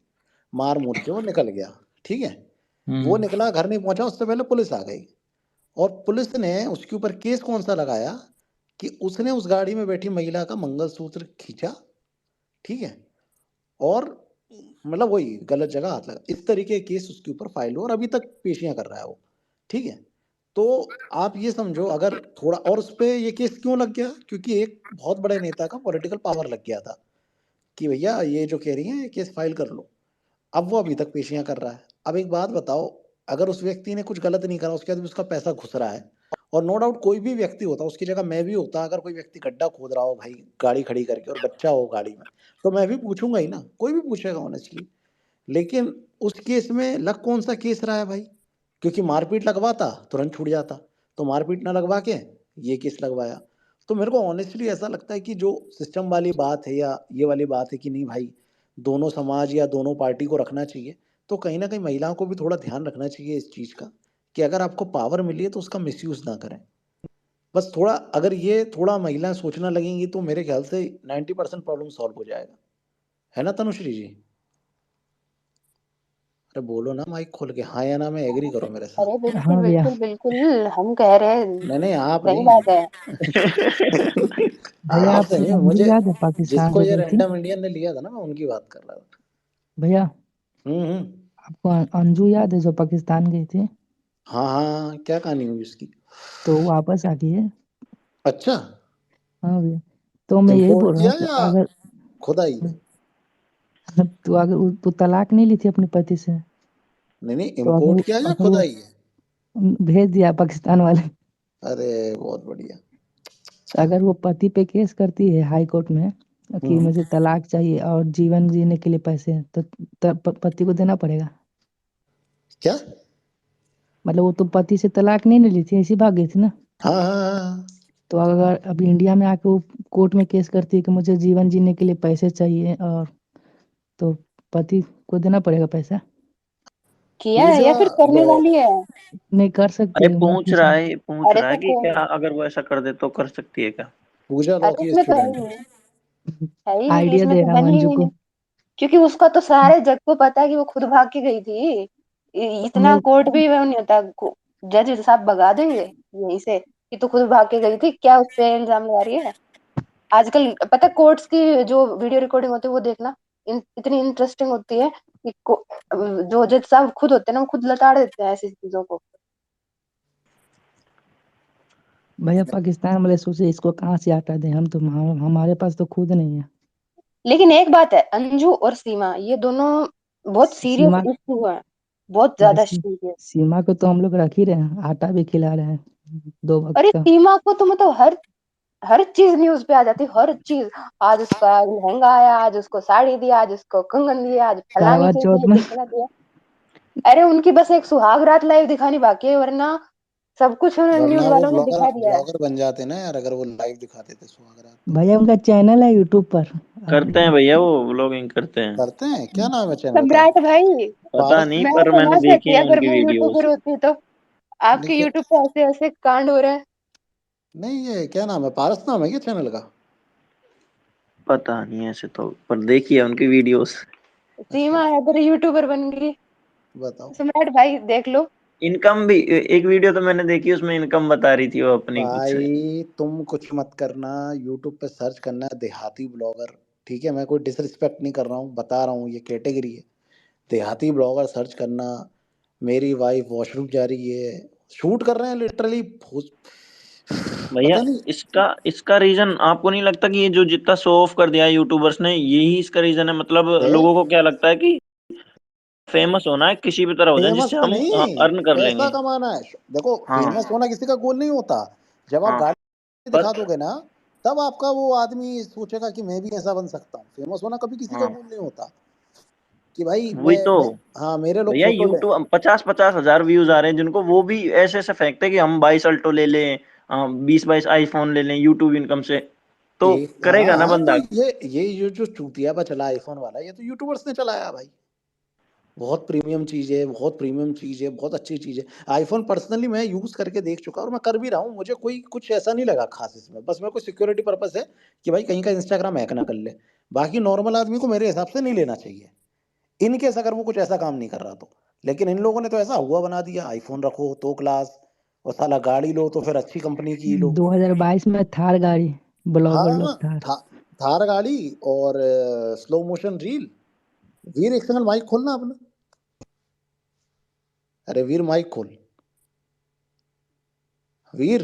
मार मूर के वो निकल गया, ठीक है। वो निकला, घर नहीं पहुंचा, उससे पहले पुलिस आ गई। और पुलिस ने उसके ऊपर केस कौन सा लगाया कि उसने उस गाड़ी में बैठी महिला का मंगलसूत्र खींचा, ठीक है, और मतलब वही गलत जगह हाथ लगा। इस तरीके के केस उसके ऊपर फाइल हुआ और अभी तक पेशियां कर रहा है वो, ठीक है। तो आप ये समझो अगर थोड़ा, और उस पे ये केस क्यों लग गया, क्योंकि एक बहुत बड़े नेता का पॉलिटिकल पावर लग गया था कि भैया ये जो कह रही है ये केस फाइल कर लो। अब वो अभी तक पेशियां कर रहा है। अब एक बात बताओ, अगर उस व्यक्ति ने कुछ गलत नहीं करा, उसके बाद भी उसका पैसा घुस रहा है, और नो डाउट कोई भी व्यक्ति होता, उसकी जगह मैं भी होता, अगर कोई व्यक्ति गड्ढा खोद रहा हो भाई गाड़ी खड़ी करके और बच्चा हो गाड़ी में, तो मैं भी पूछूंगा ही ना, कोई भी पूछेगा ऑनेस्टली। लेकिन उस केस में लग कौन सा केस रहा है भाई, क्योंकि मारपीट लगवाता तुरंत छूट जाता, तो मारपीट ना लगवा के ये केस लगवाया। तो मेरे को ऑनेस्टली ऐसा लगता है कि जो सिस्टम वाली बात है या ये वाली बात है कि नहीं भाई दोनों समाज या दोनों पार्टी को रखना चाहिए, तो कहीं ना कहीं महिलाओं को भी थोड़ा ध्यान रखना चाहिए इस चीज़ का कि अगर आपको पावर मिली है तो उसका मिसयूज ना करें। बस थोड़ा अगर ये थोड़ा महिलाएं सोचना लगेंगी तो मेरे ख्याल से 90% प्रॉब्लम सॉल्व हो जाएगा, है ना तनुश्री जी? अरे बोलो ना माइक खोल के, हाँ या ना में एग्री करो मेरे साथ। अरे बिल्कुल हाँ भैया। बिल्कुल बिल्कुल, हम कह रहे हैं नहीं नहीं आप सही नहीं बात है। भैया आपसे आपको नहीं, अंजू मुझे याद है पाकिस्तान जिसको जो ये गई थी? रैंडम इंडियन ने लिया था ना, मैं उनकी बात कर रहा था। भैया हम्म। आपको अंजू याद है जो पाकिस्तान गई थी? हाँ हाँ, क्या कहानी हुई उसकी? तो वो वापस आ गई है। अच्छा, हाँ भैया। तो मैं यही इम्पोर्ट बोल रहा किया हूँ कि या अगर खुद आई है? तो अगर तो तलाक नहीं ली थी अपने पति से, नहीं नहीं, तो अगर इम्पोर्ट किया या अगर खुद वो आई है? भेज दिया पाकिस्तान वाले। अरे बहुत बढ़िया। अगर वो पति पे केस करती है हाई कोर्ट में कि मुझे तलाक चाहिए और जीवन जीने के लिए पैसे, तो पति को देना पड़ेगा। क्या? मतलब वो तो पति से तलाक नहीं ली थी, ऐसी भाग गई थी ना। हाँ हाँ हाँ। तो अगर अभी इंडिया में आके वो कोर्ट में केस करती है कि मुझे जीवन जीने के लिए पैसे चाहिए, और तो पति को देना पड़ेगा पैसा। किया है पूजा या फिर करने वो, वाली है? नहीं कर सकती अरे है, मैं पूछ पूछ रहा रहा हूँ। है, पूछ अरे रहा है तो कि क्या अगर वो ऐसा कर दे तो कर सकती है क्या? पूजा लॉ अरे की इसमें तो स्टूडेंट है। है ही नहीं, आइडिया इसमें दे तो रहा हूँ बनी अंजू ही को। नहीं। क्योंकि उसका तो सारे जग को पता है कि वो खुद भाग के गई थी। इतना मैं कोर्ट भी वो नहीं होता, जज साहब भगा देंगे यही से कि तू खुद भाग के गई थी, क्या उस पे इल्जाम लगा रही है। आजकल पता है कोर्ट्स की जो वीडियो रिकॉर्डिंग होती है वो देखना, इतनी इंटरेस्टिंग होती है कि जो जज साहब खुद होते हैं ना वो खुद लताड़ देते हैं ऐसी चीजों को। भैया पाकिस्तान वाले सोचे इसको कहाँ से आटा दें, हम तो हमारे पास तो खुद नहीं है। लेकिन एक बात है, अंजू और सीमा ये दोनों बहुत सीरियस सीमा इशू है, बहुत भाई ज्यादा सीरियस। सीमा को तो हम लोग रख ही रहे हैं, आटा भी खिला रहे हैं 2 वक्त अरे का। सीमा को तो मतलब हर चीज न्यूज पे आ जाती, हर चीज। आज उसका लहंगा आया, आज उसको साड़ी दिया, आज उसको कंगन दिया, आज फलानी करवा चीज चौथ दिया, में ढिमका दिया। अरे उनकी बस एक सुहाग रात लाइव दिखानी बाकी है, वरना सब कुछ वरना न्यूज वो वालों ने ब्लॉगर दिखा दिया है। ब्लॉगर बन जाते ना यार, अगर वो लाइव दिखाते थे सुहागरात तो। भैया उनका चैनल है यूट्यूब पर। करते हैं भैया, वो व्लॉगिंग करते हैं। करते हैं, क्या नाम है चैनल का? सम्राट भाई, पता पारस। नहीं, मैं पर मैंने समझ देखी सकती है अगर उनकी मैं वीडियोस। यूट्यूबर होती तो। आपके नहीं यूट्यूब पे ऐसे ऐसे कांड हो रहे हैं। नहीं, ये क्या नाम है, पारस नाम है क्या चैनल का? पता नहीं ऐसे तो, पर देखी है उनकी वीडियोस। अच्छा सीमा अगर यूट्यूबर बन गई, बताओ। सम्राट भाई देख लो। इनकम भी, एक वीडियो तो मैंने देखी, उसमें इनकम बता रही थी वो अपनी कुछ। भाई तुम कुछ मत करना, यूट्यूब पे सर्च करना देहाती ब्लॉगर, ठीक है। मैं कोई डिसरिस्पेक्ट नहीं कर रहा हूँ, बता रहा हूँ ये कैटेगरी है। देहाती ब्लॉगर सर्च करना। मेरी वाइफ वॉशरूम जा रही है, शूट कर रहे हैं लिटरली। भैया पता नहीं। इसका इसका रीजन आपको नहीं लगता कि ये जो जितना शो ऑफ कर दिया है यूट्यूबर्स ने, यही इसका रीजन है? मतलब लोगों को क्या लगता है कि फेमस होना है, किसी भी तरह हो जाए फेमस जिससे का हम नहीं, अर्न कर पैसा लेंगे। कमाना है। देखो हाँ फेमस होना किसी का गोल नहीं होता। जब आप हाँ। गाड़ी पर दिखा दोगे ना, तब आपका वो आदमी सोचेगा कि मैं भी ऐसा बन सकता हूँ। फेमस होना कभी किसी का हाँ गोल नहीं होता कि भाई वही तो हाँ मेरे लोग भैया, फोटो लें। यूट्यूब 50-50 हजार व्यूज आ रहे हैं जिनको, वो भी ऐसे ऐसे फेंकते हैं कि हम 22 अल्टो ले लें, 20-22 आईफोन ले लें यूट्यूब इनकम से, तो करेगा ना हाँ, तो बंदा। ये जो चूतिया पर चला आईफोन वाला, ये तो यूट्यूबर्स ने चलाया भाई। बहुत प्रीमियम चीज़ है, बहुत प्रीमियम चीज़ है, बहुत अच्छी चीज़ है। आईफोन पर्सनली मैं यूज़ करके देख चुका और मैं कर भी रहा हूँ। मुझे कोई कुछ ऐसा नहीं लगा खास इसमें। बस मेरे को सिक्योरिटी पर्पस है कि भाई कहीं का इंस्टाग्राम हैक ना कर ले। बाकी नॉर्मल आदमी को मेरे हिसाब से नहीं लेना चाहिए, इन केस अगर वो कुछ ऐसा काम नहीं कर रहा तो। लेकिन इन लोगों ने तो ऐसा हुआ बना दिया, आईफोन रखो तो क्लास, और साला गाड़ी लो तो फिर अच्छी कंपनी की लो। 2022 में थार गाड़ी, ब्लॉगर लोग हाँ, थार। थार गाड़ी और स्लो मोशन रील। वीर एक सेकंड माइक खोलना अपना। अरे वीर माइक खोल। वीर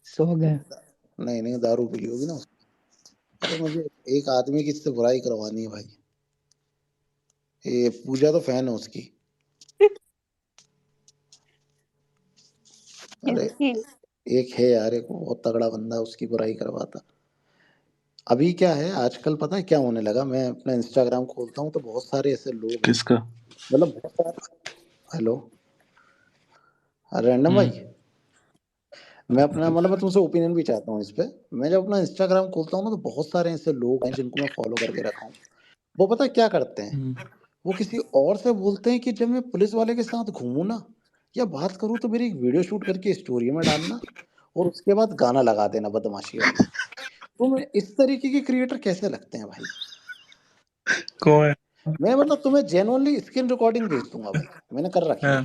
सो गए। नहीं दारू पी ली होगी ना। अरे मुझे एक आदमी की इससे बुराई करवानी है भाई। ये पूजा तो फैन है उसकी। अरे किसकी? एक है यार, एक बहुत तगड़ा बंदा, उसकी बुराई करवाता। अभी क्या है आजकल पता है क्या होने लगा, मैं अपना इंस्टाग्राम खोलता हूँ तो बहुत सारे ऐसे लोग हैं, किसका? मतलब बहुत सारे। हेलो रैंडम भाई, मैं अपना मतलब मैं तुमसे ओपिनियन भी चाहता हूँ इस पे। मैं जब अपना इंस्टाग्राम खोलता हूँ ना तो बहुत सारे ऐसे लोग हैं जिनको मैं फॉलो करके रखा हूँ। वो पता है क्या करते हैं, वो किसी और से बोलते हैं कि जब मैं पुलिस वाले के साथ घूमूं ना या बात करूं तो मेरी एक वीडियो शूट करके स्टोरी में डालना और उसके बाद गाना लगा देना बदमाशी वाला। तो मैं इस तरीके के क्रिएटर कैसे लगते हैं भाई? कौन? मैं मतलब तुम्हें जेन्युइनली स्क्रीन रिकॉर्डिंग भेज दूंगा भाई, मैंने कर रखी है।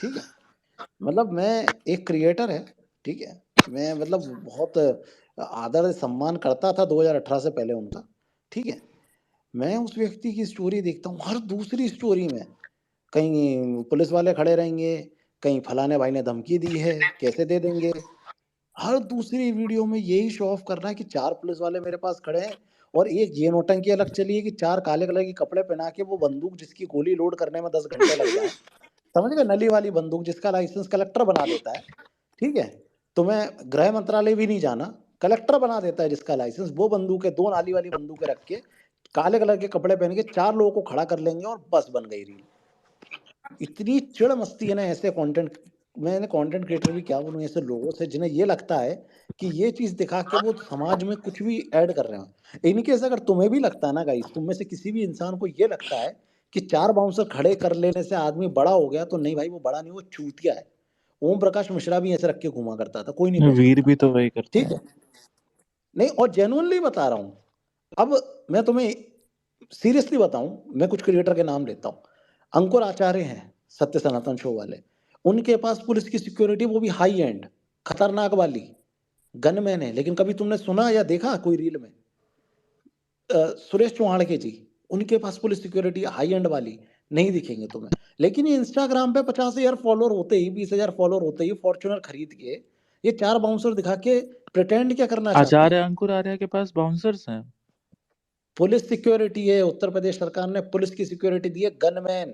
ठीक है, मतलब मैं एक क्रिएटर है, ठीक है, मैं मतलब बहुत आदर सम्मान करता था 2018 से पहले उनका। ठीक है, मैं उस व्यक्ति की स्टोरी देखता हूँ, हर दूसरी स्टोरी में कहीं पुलिस वाले खड़े रहेंगे, कहीं फलाने भाई ने धमकी दी है कैसे दे देंगे। हर दूसरी वीडियो में यही शो ऑफ करना है कि 4 पुलिस वाले मेरे पास खड़े हैं और एक ये नौटंकी अलग चली है कि 4 काले कलर के कपड़े पहना के वो बंदूक जिसकी गोली लोड करने में 10 घंटे लग जाए, समझ गए, नली वाली बंदूक जिसका लाइसेंस कलेक्टर बना देता है। ठीक है, तुम्हें गृह मंत्रालय भी नहीं जाना, कलेक्टर बना देता है जिसका लाइसेंस, वो बंदूक है, 2 नाली वाली बंदूकें रख के काले कलर के कपड़े पहन के 4 लोगों को खड़ा कर लेंगे और बस बन गई रील। इतनी चिड़ मस्ती है ना ऐसे कंटेंट, मैंने कंटेंट क्रिएटर भी क्या बोलूं, ऐसे लोगों से जिन्हें ये लगता है कि ये चीज दिखा के वो समाज में कुछ भी ऐड कर रहे हैं। इनके अगर तुम्हें भी लगता है ना गाइस, तुम में से किसी भी इंसान को ये लगता है कि 4 बाउंसर खड़े कर लेने से आदमी बड़ा हो गया, तो नहीं भाई, वो बड़ा नहीं, वो चूतिया है। ओम प्रकाश मिश्रा भी ऐसे रख के घुमा करता था, कोई नहीं पहचानता। वीर भी तो वही करता ठीक है। है, नहीं और जेन्युइनली बता रहा हूं। अब मैं तुम्हें सीरियसली बताऊं, मैं कुछ क्रिएटर के नाम लेता हूं। अंकुर आचार्य हैं, सत्य सनातन शो वाले, उनके पास पुलिस की सिक्योरिटी, वो भी हाई एंड खतरनाक वाली गनमैन है। लेकिन कभी तुमने सुना या देखा कोई रील में सुरेश चौहान के जी, उनके पास पुलिस सिक्योरिटी हाई एंड वाली नहीं दिखेंगे तुम्हें। लेकिन ये इंस्टाग्राम पे 50,000 फॉलोअर होते ही, 20,000 फॉलोअर होते ही फॉर्च्यूनर खरीद के ये 4 बाउंसर दिखा के प्रिटेंड क्या करना चाहते आचार्य हैं? अंकुर आर्य के पास बाउंसर्स हैं। पुलिस सिक्योरिटी है, उत्तर प्रदेश सरकार ने पुलिस की सिक्योरिटी दी है, गनमैन,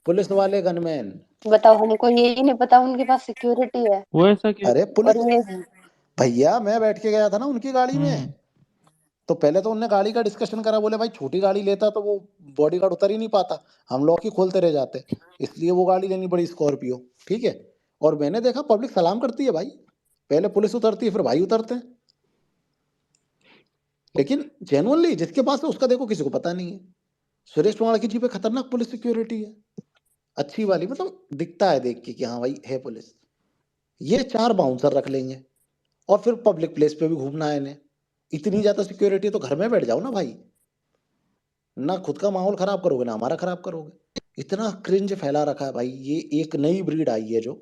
पुलिस वाले गनमैन। बताओ, हमको यही नहीं पता उनके पास सिक्योरिटी है। वो ऐसा क्यों? अरे और पुलिस ये भैया, मैं बैठ के गया था ना उनकी गाड़ी में, तो पहले तो उनने गाड़ी का डिस्कशन करा, बोले भाई छोटी गाड़ी लेता तो वो बॉडीगार्ड उतर ही नहीं पाता, हम लॉक ही खोलते रह जाते, इसलिए वो गाड़ी लेनी पड़ी स्कॉर्पियो। ठीक है, और मैंने देखा पब्लिक सलाम करती है भाई, पहले पुलिस उतरती है फिर भाई उतरते हैं। लेकिन जेनुअनली जिसके पास है उसका देखो किसी को पता नहीं है। सुरेश कुमार की जी पे खतरनाक पुलिस सिक्योरिटी है, अच्छी वाली, मतलब दिखता है देख के कि हाँ भाई है पुलिस। ये 4 बाउंसर रख लेंगे और फिर पब्लिक प्लेस पे भी घूमना है इन्हें। इतनी ज्यादा सिक्योरिटी तो घर में बैठ जाओ ना भाई, ना खुद का माहौल खराब करोगे ना हमारा खराब करोगे। इतना क्रिंज फैला रखा है भाई, ये एक नई ब्रीड आई है जो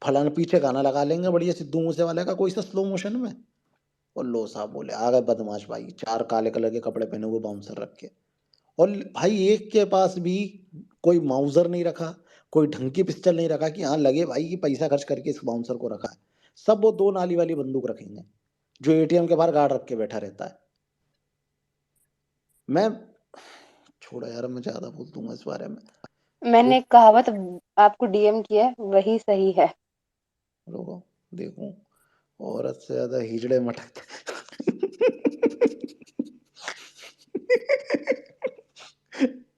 फलाना पीछे गाना लगा लेंगे बढ़िया सिद्धू मूसे वाले का कोई सा स्लो मोशन में, और लो साहब बोले आ गए बदमाश भाई, 4 काले कलर के कपड़े पहने हुए बाउंसर रख के। और भाई एक के पास भी कोई माउजर नहीं रखा, कोई ढंग की पिस्टल नहीं रखा कि हाँ लगे भाई कि पैसा खर्च करके इस बाउंसर को रखा है। सब वो 2 नाली वाली बंदूक रखेंगे जो एटीएम के बाहर गार्ड रख के बैठा रहता है। मैं छोड़ा यार, मैं ज्यादा बोल दूंगा इस बारे में। मैंने एक कहावत आपको डीएम किया है, वही सही है। रुको देखूं, औरत से ज्यादा हिजड़े मटकते।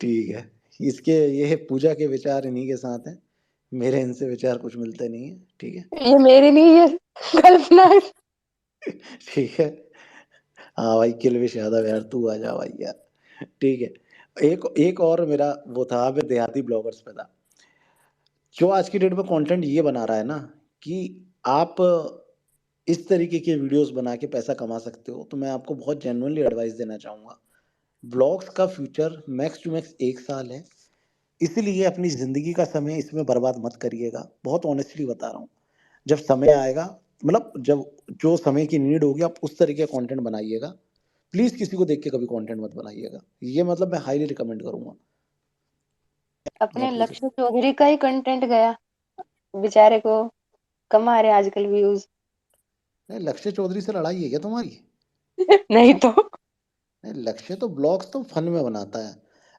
ठीक है, इसके ये पूजा के विचार इन्हीं के साथ हैं, मेरे इनसे विचार कुछ मिलते नहीं है। ठीक है, ये मेरी नहीं है, कल्पना है। ठीक है। हाँ भाई किलविश यादव यार, तू आ जा भाई यार। ठीक है, एक और मेरा वो था, मैं देहाती ब्लॉगर्स पे था, जो आज की डेट में कंटेंट ये बना रहा है ना कि आप इस तरीके के वीडियोस बना के पैसा कमा सकते हो, तो मैं आपको बहुत जेन्युइनली एडवाइस देना चाहूँगा। ब्लॉग्स का फ्यूचर मैक्स टू मैक्स 1 साल है, इसीलिए अपनी ज़िंदगी का समय इसमें बर्बाद मत करिएगा। बहुत ऑनेस्टली बता रहा हूँ, जब समय आएगा, मतलब जब जो समय की नीड होगी, आप उस तरीके का कंटेंट बनाइएगा। प्लीज़ किसी को देख के कभी कंटेंट मत बनाइएगा, ये मतलब मैं हाईली रिकमेंड करूँगा। अपने लक्ष्य चौधरी का ही कंटेंट गया, बेचारे को कमा रहे आजकल व्यूज। लक्ष्य चौधरी से लड़ाई है क्या तुम्हारी? नहीं तो लक्ष्य तो ब्लॉग्स तो फन में बनाता है। हाँ,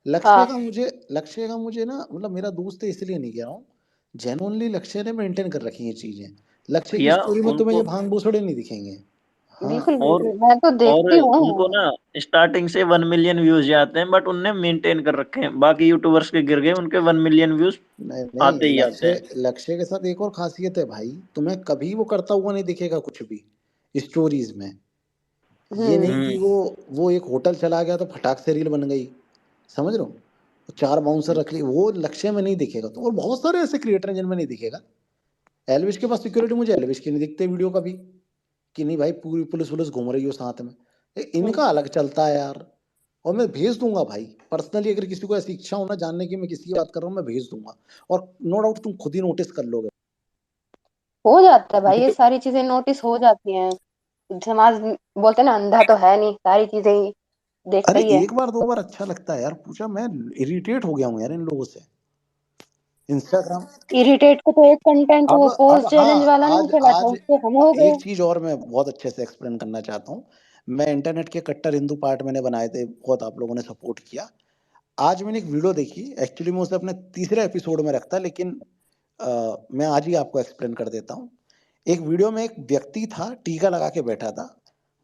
लक्ष्य का मुझे ना, मतलब मेरा दोस्त है इसलिए नहीं कह रहा हूँ, जेन्युइनली लक्ष्य ने मेंटेन कर रखी है चीजें। लक्ष्य की भैया स्टोरी में तुम्हें ये उनको भांग भूसड़े नहीं दिखेंगे। हाँ, बिल्कुल और बिल्कुल, मैं तो और देखती उनको हूँ। ना स्टार्टिंग से 1 मिलियन व्यूज आते हैं, बट उनने मेंटेन कर रखे हैं। बाकी यूट्यूबर्स के गिर गए, उनके 1 मिलियन व्यूज नहीं नहीं, आते ही आते हैं। लक्ष्य के साथ एक और खासियत है भाई, तुम्हें कभी वो करता हुआ नहीं दिखेगा कुछ भी स्टोरीज में। ये नहीं कि हम्म। वो एक होटल चला गया तो फटाक से रील बन गई, समझ रहे हो, 4 बाउंसर रख लिए, वो लक्ष्य में नहीं दिखेगा। तो और बहुत सारे ऐसे क्रिएटर हैं जिनमें नहीं दिखेगा। एलविश के पास सिक्योरिटी, मुझे एलविश की नहीं दिखते वीडियो कभी, कि नहीं भाई पूरी पुलिस पुलिस घूम रही हो साथ में। इनका अलग चलता है यार, और मैं भेज दूंगा भाई पर्सनली, अगर किसी को ऐसी इच्छा हो ना जानने की मैं किसी की बात कर रहा हूँ, मैं भेज दूंगा। और नो डाउट तुम खुद ही नोटिस कर लोगे। हो जाता है भाई, ये सारी चीजें नोटिस हो जाती हैं। समाज बोलते हैं ना, अंधा तो है नहीं, सारी चीजें ही देखता अरे ही है। एक बार 2 बार अच्छा लगता है यार, पूछा, मैं इरिटेट हो गया हूँ यार इन लोगों से। इंस्टाग्राम, इरिटेट को तो एक कंटेंट वो अब पोस्ट चैलेंज हाँ, वाला नहीं आज चला था, आज उससे हम हो गए। एक चीज और मैं बहुत अच्छे से एक्सप्लेन करना चाहता हूँ। मैं इंटरनेट के कट्टर हिंदू पार्ट मैंने बनाए थे, बहुत आप लोगों ने सपोर्ट किया। आज मैंने एक वीडियो देखी, एक्चुअली मैं उसे अपने तीसरे एपिसोड में रखता, लेकिन मैं आज ही आपको एक्सप्लेन कर देता हूँ। एक वीडियो में एक व्यक्ति था, टीका लगा के बैठा था,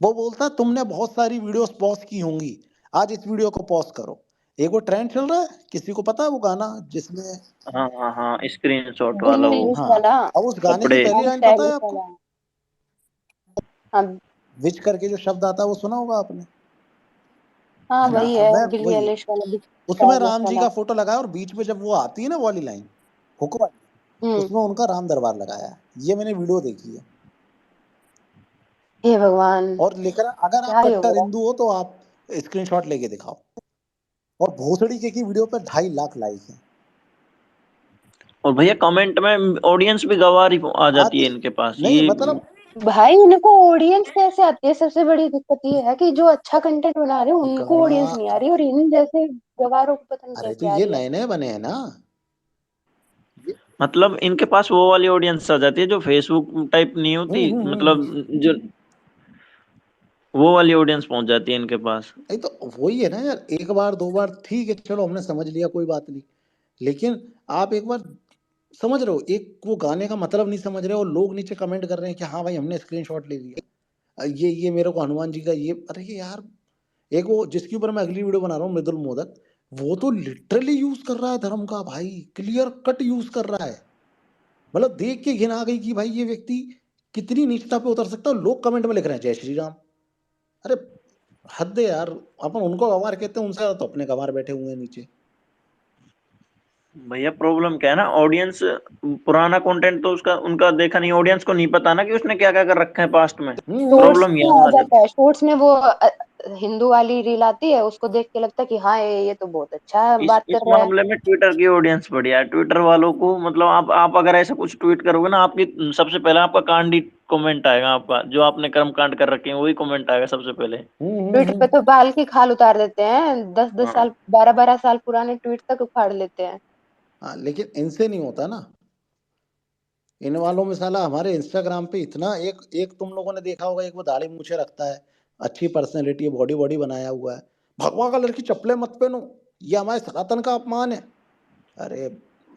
वो बोलता तुमने बहुत सारी वीडियोस पॉज की होंगी, आज इस वीडियो को पॉज करो। एक वो ट्रेंड चल रहा है, किसी को पता है वो गाना जिसमें, हाँ हाँ हाँ, स्क्रीनशॉट वाला बिल्ली वो इंग्लिश हाँ, वाला। अब उस गाने की कपड़े। पहली और लाइन पता है स्टाइलिश आपको? वाला। हाँ विच करके जो शब्द आता है वो सुना होगा आपने, हाँ, है ना? वही अब है, मैं बिल्ली वही, इंग्लिश वाला, उसमें स्टाइलिश राम जी वाला। का फोटो लगाया, और बीच में जब वो आती है ना वाली लाइन, हुक वाली, हम्म। उसमें उनका राम दरबार लगाया है। ये मैंने वीडियो देखी है। हे भगवान, और लेकर, अगर आप क्या ही हो कट्टर गया। हिंदू हो तो आप स्क्रीनशॉट लेके दिखाओ। और भोसड़ी के की वीडियो पे 2.5 लाख लाइक है। और भैया कमेंट में ऑडियंस भी गवार ही आ जाती आती है इनके पास नहीं, ये। मतलब भाई इनको ऑडियंस कैसे आती है? सबसे बड़ी दिक्कत ये है कि जो अच्छा कंटेंट बना रहे हैं उनको गवा ऑडियंस नहीं आ रही, और इन जैसे गवारों को पता नहीं अरे तो कैसे आ ये रही है। नए नए बने हैं ना। मतलब इनके पास वो वाली ऑडियंस आ जाती है जो फेसबुक टाइप नहीं होती, मतलब हम्म। जो वो वाली ऑडियंस पहुंच जाती है इनके पास। नहीं तो वही है ना यार, एक बार 2 बार ठीक है, चलो हमने समझ लिया, कोई बात नहीं। लेकिन आप एक बार समझ रहे हो, एक वो गाने का मतलब नहीं समझ रहे हो, लोग नीचे कमेंट कर रहे हैं कि हाँ भाई हमने स्क्रीनशॉट ले लिया, ये मेरे को हनुमान जी का ये, अरे ये यार, एक वो जिसके ऊपर मैं अगली वीडियो बना रहा हूँ, मृदुल मोदक, वो तो लिटरली यूज कर रहा है धर्म का भाई, क्लियर कट यूज कर रहा है। मतलब देख के घिन आ गई कि भाई ये व्यक्ति कितनी नीचता पे उतर सकता है। और लोग कमेंट में लिख रहे हैं जय श्री राम। अरे हद है यार, अपन उनको गंवार कहते हैं, उनसे ज्यादा तो अपने गंवार बैठे हुए हैं नीचे। भैया प्रॉब्लम क्या है ना, ऑडियंस पुराना कंटेंट तो उसका उनका देखा नहीं, ऑडियंस को नहीं पता ना कि उसने क्या क्या कर रखा है पास्ट में। शॉर्ट्स प्रॉब्लम में यहाँ आ आ जाता जाती है, शॉर्ट्स में वो हिंदू वाली रील आती है, उसको देख के लगता है कि हाँ ये तो बहुत अच्छा है। इस बात इस कर रहा है। मामले में ट्विटर की ऑडियंस बढ़िया है। ट्विटर वालों को मतलब आप अगर ऐसा कुछ ट्वीट करोगे ना, आपकी सबसे पहले आपका कांड ही कमेंट आएगा, आपका जो आपने कर्म कांड कर रखे हैं वही कमेंट आएगा सबसे पहले। ट्विटर पे तो बाल की खाल उतार देते हैं, 10-10 हाँ। साल 12-12 साल पुराने ट्वीट तक उखाड़ लेते हैं। हाँ, लेकिन इनसे नहीं होता ना। इन वालों में साला हमारे इंस्टाग्राम पे इतना, एक एक तुम लोगों ने देखा होगा, एक वो दाढ़ी मूछे रखता है, अच्छी पर्सनैलिटी है, बॉडी बॉडी बनाया हुआ है, भगवा कलर की चप्पलें मत पहनो, ये हमारे सनातन का अपमान है। अरे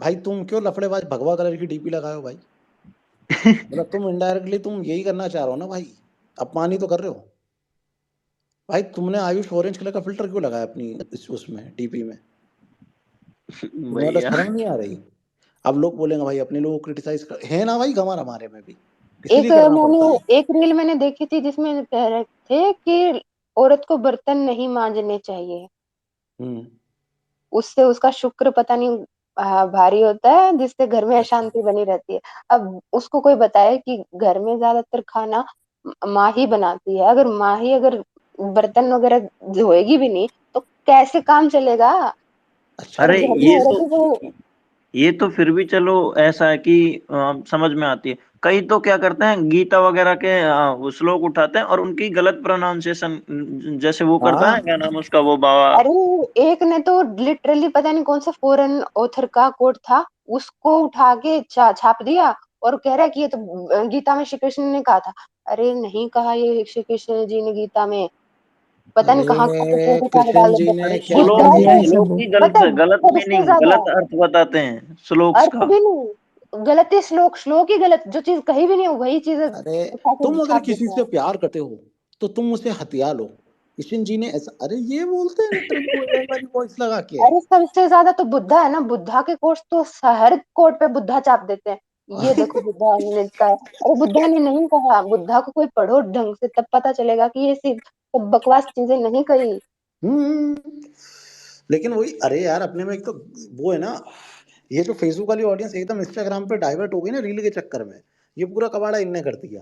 भाई तुम क्यों लफड़ेबाज भगवा कलर की डीपी लगाए हो भाई? मतलब तुम इनडायरेक्टली तुम यही करना चाह रहे हो ना भाई, अपमान ही तो कर रहे हो भाई। तुमने आयुष ऑरेंज कलर का फिल्टर क्यों लगाया अपनी उसमें डीपी में? तुम्हें मतलब भैया शर्म नहीं आ रही? अब लोग बोलेंगे भाई अपने लोगों को क्रिटिसाइज कर, है ना भाई गंवार हमारे में भी, एक इसलिए करना पड़ता है। एक रील मैंने देखी थी जिसमें कह रहे थे कि औरत को बर्तन नहीं मांजने चाहिए, हम्म। उससे उसका शुक्र पता नहीं भारी होता है, जिससे घर में अशांति बनी रहती है। अब उसको कोई बताए कि घर में ज्यादातर खाना माँ ही बनाती है, अगर माँ ही अगर बर्तन वगैरह धोएगी भी नहीं तो कैसे काम चलेगा? अच्छा और अरे घर में ये औरत तो ही वो। ये तो फिर भी चलो ऐसा है कि समझ में आती है। कई तो क्या करते हैं, गीता वगैरह के वो श्लोक उठाते हैं और उनकी गलत प्रोनाउंसिएशन, जैसे वो करता है, हाँ। क्या नाम है उसका, वो बाबा। अरे एक ने तो लिटरली पता नहीं कौन सा फॉरेन ऑथर का कोट था, उसको उठा के छाप दिया और कह रहा है कि ये तो गीता में श्री कृष्ण ने कहा था। अरे नहीं कहा ये श्री कृष्ण जी ने गीता में, पता नहीं कहाँ कहाँ पे अरे फोटो उठा के कृष्ण डाल जी देते। ने अरे क्या बुद्धा कह श्लोक भैया तो ऐसा श्लोक की पता गलत है, गलत सबसे मीनिंग, ज्यादा गलत अर्थ बताते हैं श्लोक्स अर्थ का। भी नहीं, गलत ही श्लोक, श्लोक ही गलत, जो चीज कही भी नहीं हो वही चीज अरे उठा के तुम अगर छाप किसी देते से हैं। प्यार करते हो तो तुम उसे हथिया लो। कृष्ण जी ने ऐसा, अरे ये बोलते हैं लिटरली वो AI वाली वॉइस लगा के। अरे सबसे ज्यादा तो बुद्धा है ना, बुद्धा के कोट्स तो हर कोट पे बुद्धा छाप देते हैं, ये देखो बुद्धा ने कहा है। अरे बुद्धा ने नहीं कहा, बुद्धा को कोई पढ़ो ढंग से तब पता चलेगा कि ये सिर्फ सब बकवास चीजें नहीं कही। हम्म। लेकिन वही, अरे यार अपने में एक तो वो है ना, ये जो फेसबुक वाली ऑडियंस एकदम इंस्टाग्राम पे डाइवर्ट हो गई ना रील के चक्कर में, ये पूरा कबाड़ा इनने कर दिया।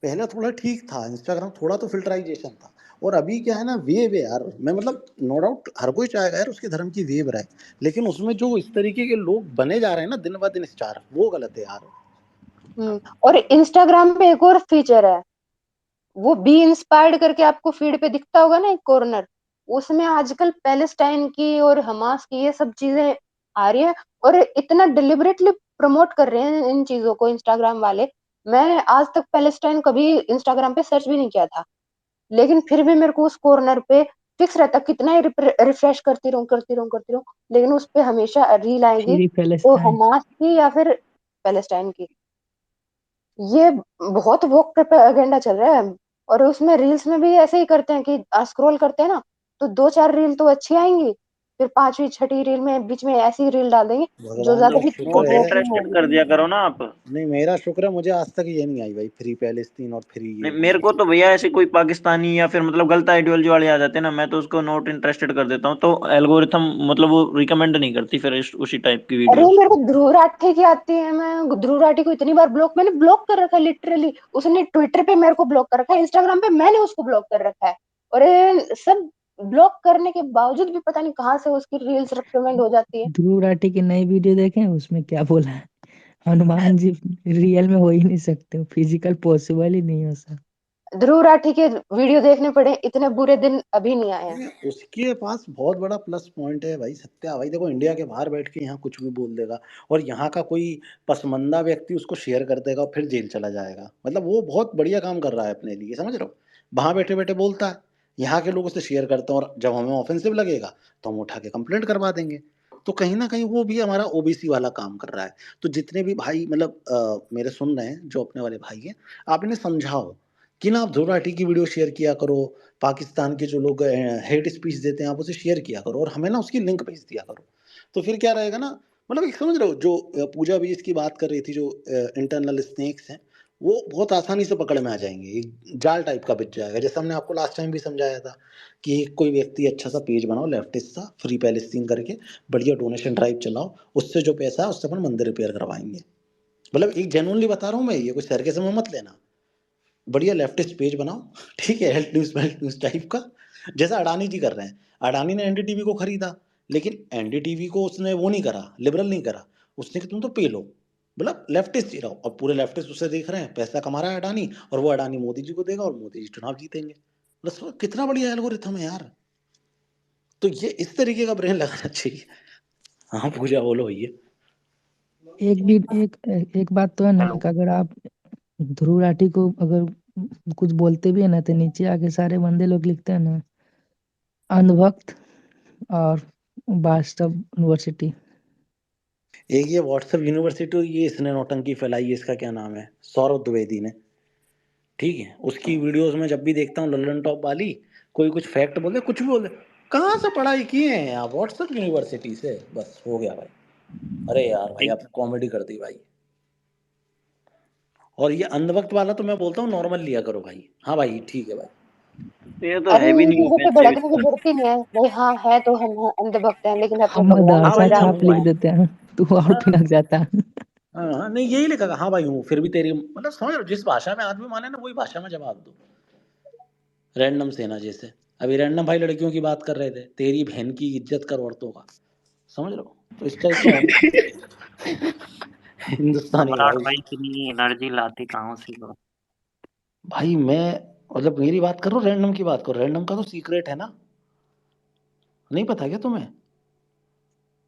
पहले थोड़ा ठीक था इंस्टाग्राम, थोड़ा तो फिल्टराइजेशन था। और अभी क्या है ना, वेव है यार। मैं मतलब नो डाउट हर कोई चाहेगा यार उसके धर्म की वेव रहे, लेकिन उसमें जो इस तरीके के लोग बने जा रहे हैं ना दिन ब दिन स्टार, वो गलत है यार। और इंस्टाग्राम पे एक और फीचर है, वो बी इंस्पायर्ड करके आपको फीड पे दिखता होगा ना एक कॉर्नर, उसमें आजकल पैलेस्टाइन की और हमास की ये सब चीजें आ रही है, और इतना डिलिबरेटली प्रमोट कर रहे हैं इन चीजों को इंस्टाग्राम वाले। मैं आज तक पैलेस्टाइन कभी इंस्टाग्राम पे सर्च भी नहीं किया था, लेकिन फिर भी मेरे को उस कॉर्नर पे फिक्स रहता, कितना ही रिफ्रेश करती रहूं, लेकिन उस पे हमेशा रील आएगी फ्री तो पैलेस्टाइन। हमास की या फिर पैलेस्टाइन की। ये बहुत वोक प्रोपेगेंडा चल रहा है। और उसमें रील्स में भी ऐसे ही करते हैं कि स्क्रॉल करते हैं ना, तो दो चार रील तो अच्छी आएंगी, फिर पांचवी छठी रील में बीच में ऐसी रील डाल देंगे जो भगवान ज्यादा का ही शुक्र नॉट है। प्रोवोकिंग इंटरेस्टेड होगी। कर दिया करो ना आप। नहीं मेरा शुक्र है, मुझे आज तक ये नहीं आई भाई फ्री पैलेस्तीन और फ्री नहीं, ये मेरे वो। को तो भैया ऐसे कोई पाकिस्तानी या फिर मतलब गलत आइडियोलॉजी वाले आ जाते हैं ना, मैं तो उसको नॉट इंटरेस्टेड कर देता हूँ, तो एल्गोरिथम मतलब वो रिकमेंड नहीं करती फिर उसी टाइप की अरे वीडियोस। मेरे को ध्रुव राठी की आती है, मैं ध्रुव राठी को इतनी बार मैंने ब्लॉक कर रखा है लिटरली। उसने ट्विटर पे मेरे को ब्लॉक कर रखा है, इंस्टाग्राम पे मैंने उसको ब्लॉक कर रखा है, और ये सब ब्लॉक करने के बावजूद भी पता नहीं कहाँ से उसकी रील्स रिकमेंड हो जाती है। ध्रुव राठी की नई वीडियो देखें, उसमें क्या बोला है, हनुमान जी रियल में हो ही नहीं सकते, फिजिकल पॉसिबल ही नहीं हो सकता। ध्रुव राठी के वीडियो देखने पड़े, इतने बुरे दिन अभी नहीं आए हैं। देखिए, उसके पास बहुत बड़ा प्लस पॉइंट है भाई सत्या भाई। देखो इंडिया के बाहर बैठ के यहाँ कुछ भी बोल देगा, और यहाँ का कोई पसमंदा व्यक्ति उसको शेयर कर देगा और फिर जेल चला जाएगा। मतलब वो बहुत बढ़िया काम कर रहा है अपने लिए, समझ रहे हो। वहां बैठे बैठे बोलता है, यहाँ के लोग उसे शेयर करते हैं, और जब हमें ऑफेंसिव लगेगा तो हम उठा के कंप्लेंट करवा देंगे। तो कहीं ना कहीं वो भी हमारा ओबीसी वाला काम कर रहा है। तो जितने भी भाई मतलब मेरे सुन रहे हैं जो अपने वाले भाई हैं, आप इन्हें समझाओ कि ना आप ध्रुव राठी की वीडियो शेयर किया करो, पाकिस्तान के जो लोग हेट स्पीच देते हैं आप उसे शेयर किया करो, और हमें ना उसकी लिंक भेज दिया करो। तो फिर क्या रहेगा ना, मतलब एक समझ रहे हो, जो पूजा भी इसकी बात कर रही थी, जो इंटरनल स्नेक्स हैं वो बहुत आसानी से पकड़ में आ जाएंगे। एक जाल टाइप का बिछ जाएगा, जैसे हमने आपको लास्ट टाइम भी समझाया था कि कोई व्यक्ति अच्छा सा पेज बनाओ लेफ्टिस्ट सा, फ्री पैलेस्तीन करके, बढ़िया डोनेशन ड्राइव चलाओ, उससे जो पैसा है उससे अपन मंदिर रिपेयर करवाएंगे। मतलब एक जेनुअनली बता रहा हूँ मैं, ये कोई सर के समय मत लेना। बढ़िया लेफ्टिस्ट पेज बनाओ, ठीक है, हेल्थ न्यूज टाइप का, जैसा अडानी जी कर रहे हैं। अडानी ने एनडीटीवी को खरीदा, लेकिन एनडीटीवी को उसने वो नहीं करा, लिबरल नहीं करा। उसने कि तुम तो पे लो, मतलब लेफ्टिस्ट ही रहो। अब पूरे लेफ्टिस्ट उसे देख रहे हैं, पैसा कमा रहा है अडानी, और वो अडानी मोदी जी को देगा और मोदी जी चुनाव जीतेंगे। मतलब कितना बढ़िया एल्गोरिथम है यार। तो ये इस तरीके का ब्रेन लगाना चाहिए। हाँ पूजा बोलो ये। एक भी एक एक बात तो है ना हेलो। कि अगर आप ध्रुव राठी को अगर कुछ बोलते भी है ना, तो नीचे आके सारे बंदे लोग लिखते हैं ना, अंधभक्त और वास्तव यूनिवर्सिटी। एक ये व्हाट्सएप यूनिवर्सिटी, ये इसने नौटंकी फैलाई है, इसका क्या नाम है, सौरभ द्विवेदी ने, ठीक है। उसकी वीडियोस में जब भी देखता हूँ लल्लन टॉप वाली, कोई कुछ फैक्ट बोल दे, कुछ भी बोल दे, कहाँ से पढ़ाई किए हैं आप, व्हाट्सएप यूनिवर्सिटी से, बस हो गया भाई। अरे यार भाई आपने कॉमेडी कर दी भाई। और ये अंधभक्त वाला तो मैं बोलता हूँ नॉर्मल लिया करो भाई। हाँ भाई ठीक है भाई। ये तो अरे है भी इन नहीं चीजों पे ऑफेंसिव भड़कने की इसमें। जरूरत ही नहीं है भाई। हाँ है तो हम अंधभक्त हैं, लेकिन अपने हम भगवान हाँ को मदरसा भाई बलिदान मैं छाप हूँ नहीं लिख भाई। दिया। देते हैं, तू और हाँ पिनक जाता है। हाँ हाँ, नहीं यही लिखा, हाँ भाई हूँ, फिर भी तेरी मतलब समझ रहे हो, जिस भाषा में आदमी माने ना वही भाषा में जवाब दो। रैंडम सेना जैसे अभी रैंडम भाई लड़कियों की बात कर रहे थे, तेरी बहन की इज्जत कर औरतों का, समझ रहे हो, तो इस टाइप का होना हिंदुस्तानी है सम्राट भाई। भाई इतनी एनर्जी लाते कहाँ से हो? भाई मैं मतलब मेरी बात करो, रैंडम की बात करो, रैंडम का तो सीक्रेट है ना, नहीं पता क्या तुम्हें?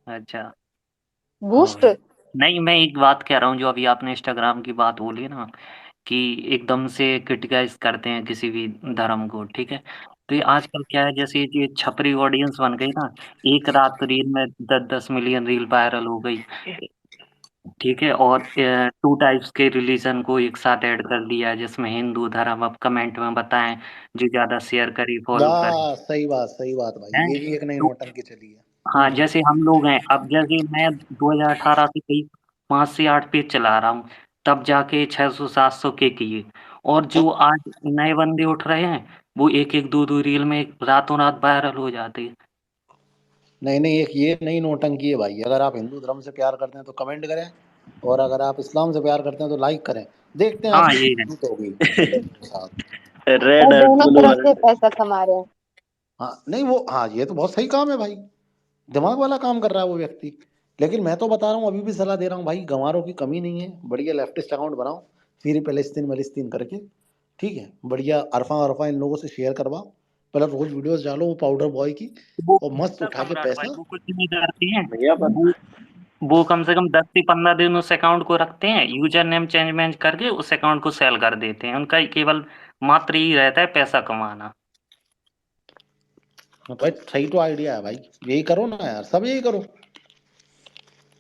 अच्छा, हाँ बूस्ट। भाई। नहीं मैं एक बात कह रहा हूँ, जो अभी आपने इंस्टाग्राम की बात बोली ना, कि एकदम से क्रिटिसाइज करते हैं किसी भी धर्म को, ठीक है। तो ये आजकल क्या है, जैसे ये छपरी ऑडियंस बन गई ना, एक रात रील में 10-10 मिलियन रील वायरल हो गई, ठीक है। और टू टाइप्स के रिलीजन को एक साथ ऐड कर दिया है, जिसमें हिंदू धर्म, अब कमेंट में बताएं जो ज्यादा शेयर करे फॉलो करे, वाह सही बात भाई, हैं। ये भी एक नई तो नौटंकी चली है। हाँ, जैसे हम लोग हैं, अब जैसे मैं 2018 से कई 5 से 8 पेज चला रहा हूँ, तब जाके 600-700 के किए। और जो आज नए बंदे उठ रहे हैं, वो एक एक दो दो रील में रातों रात वायरल हो जाते हैं। नहीं नहीं, एक ये नई नौटंकी है भाई, अगर आप हिंदू धर्म से प्यार करते हैं तो कमेंट करें, और अगर आप इस्लाम से प्यार करते हैं तो लाइक करें, देखते हैं आज हाँ की ये है। जीत होगी के साथ। रेड और दोनों ब्लू तरफ से पैसा कमा रहे हैं। हाँ नहीं वो, हाँ ये तो बहुत सही काम है भाई, दिमाग वाला काम कर रहा है वो व्यक्ति। लेकिन मैं तो बता रहा हूँ, अभी भी सलाह दे रहा हूँ भाई, गंवारों की कमी नहीं है, बढ़िया लेफ्टिस्ट अकाउंट बनाओ, फिर पैलेस्तीन वलिस्तीन करके, ठीक है, बढ़िया अरफा अरफा इन लोगों से शेयर करवाओ, पहले रोज वीडियोस डालो वो पाउडर बॉय की, वो और मस्त उठा के सम्राट भाई पैसा। वो कुछ नहीं करती हैं। भैया पर वो कम से कम 10 से 15 दिन उस अकाउंट को रखते हैं, यूजर नेम चेंज वेंज करके उस अकाउंट को सेल कर देते हैं। उनका केवल मात्र ही रहता है पैसा कमाना। भाई सही तो आइडिया है भाई, यही करो ना यार, सब यही करो,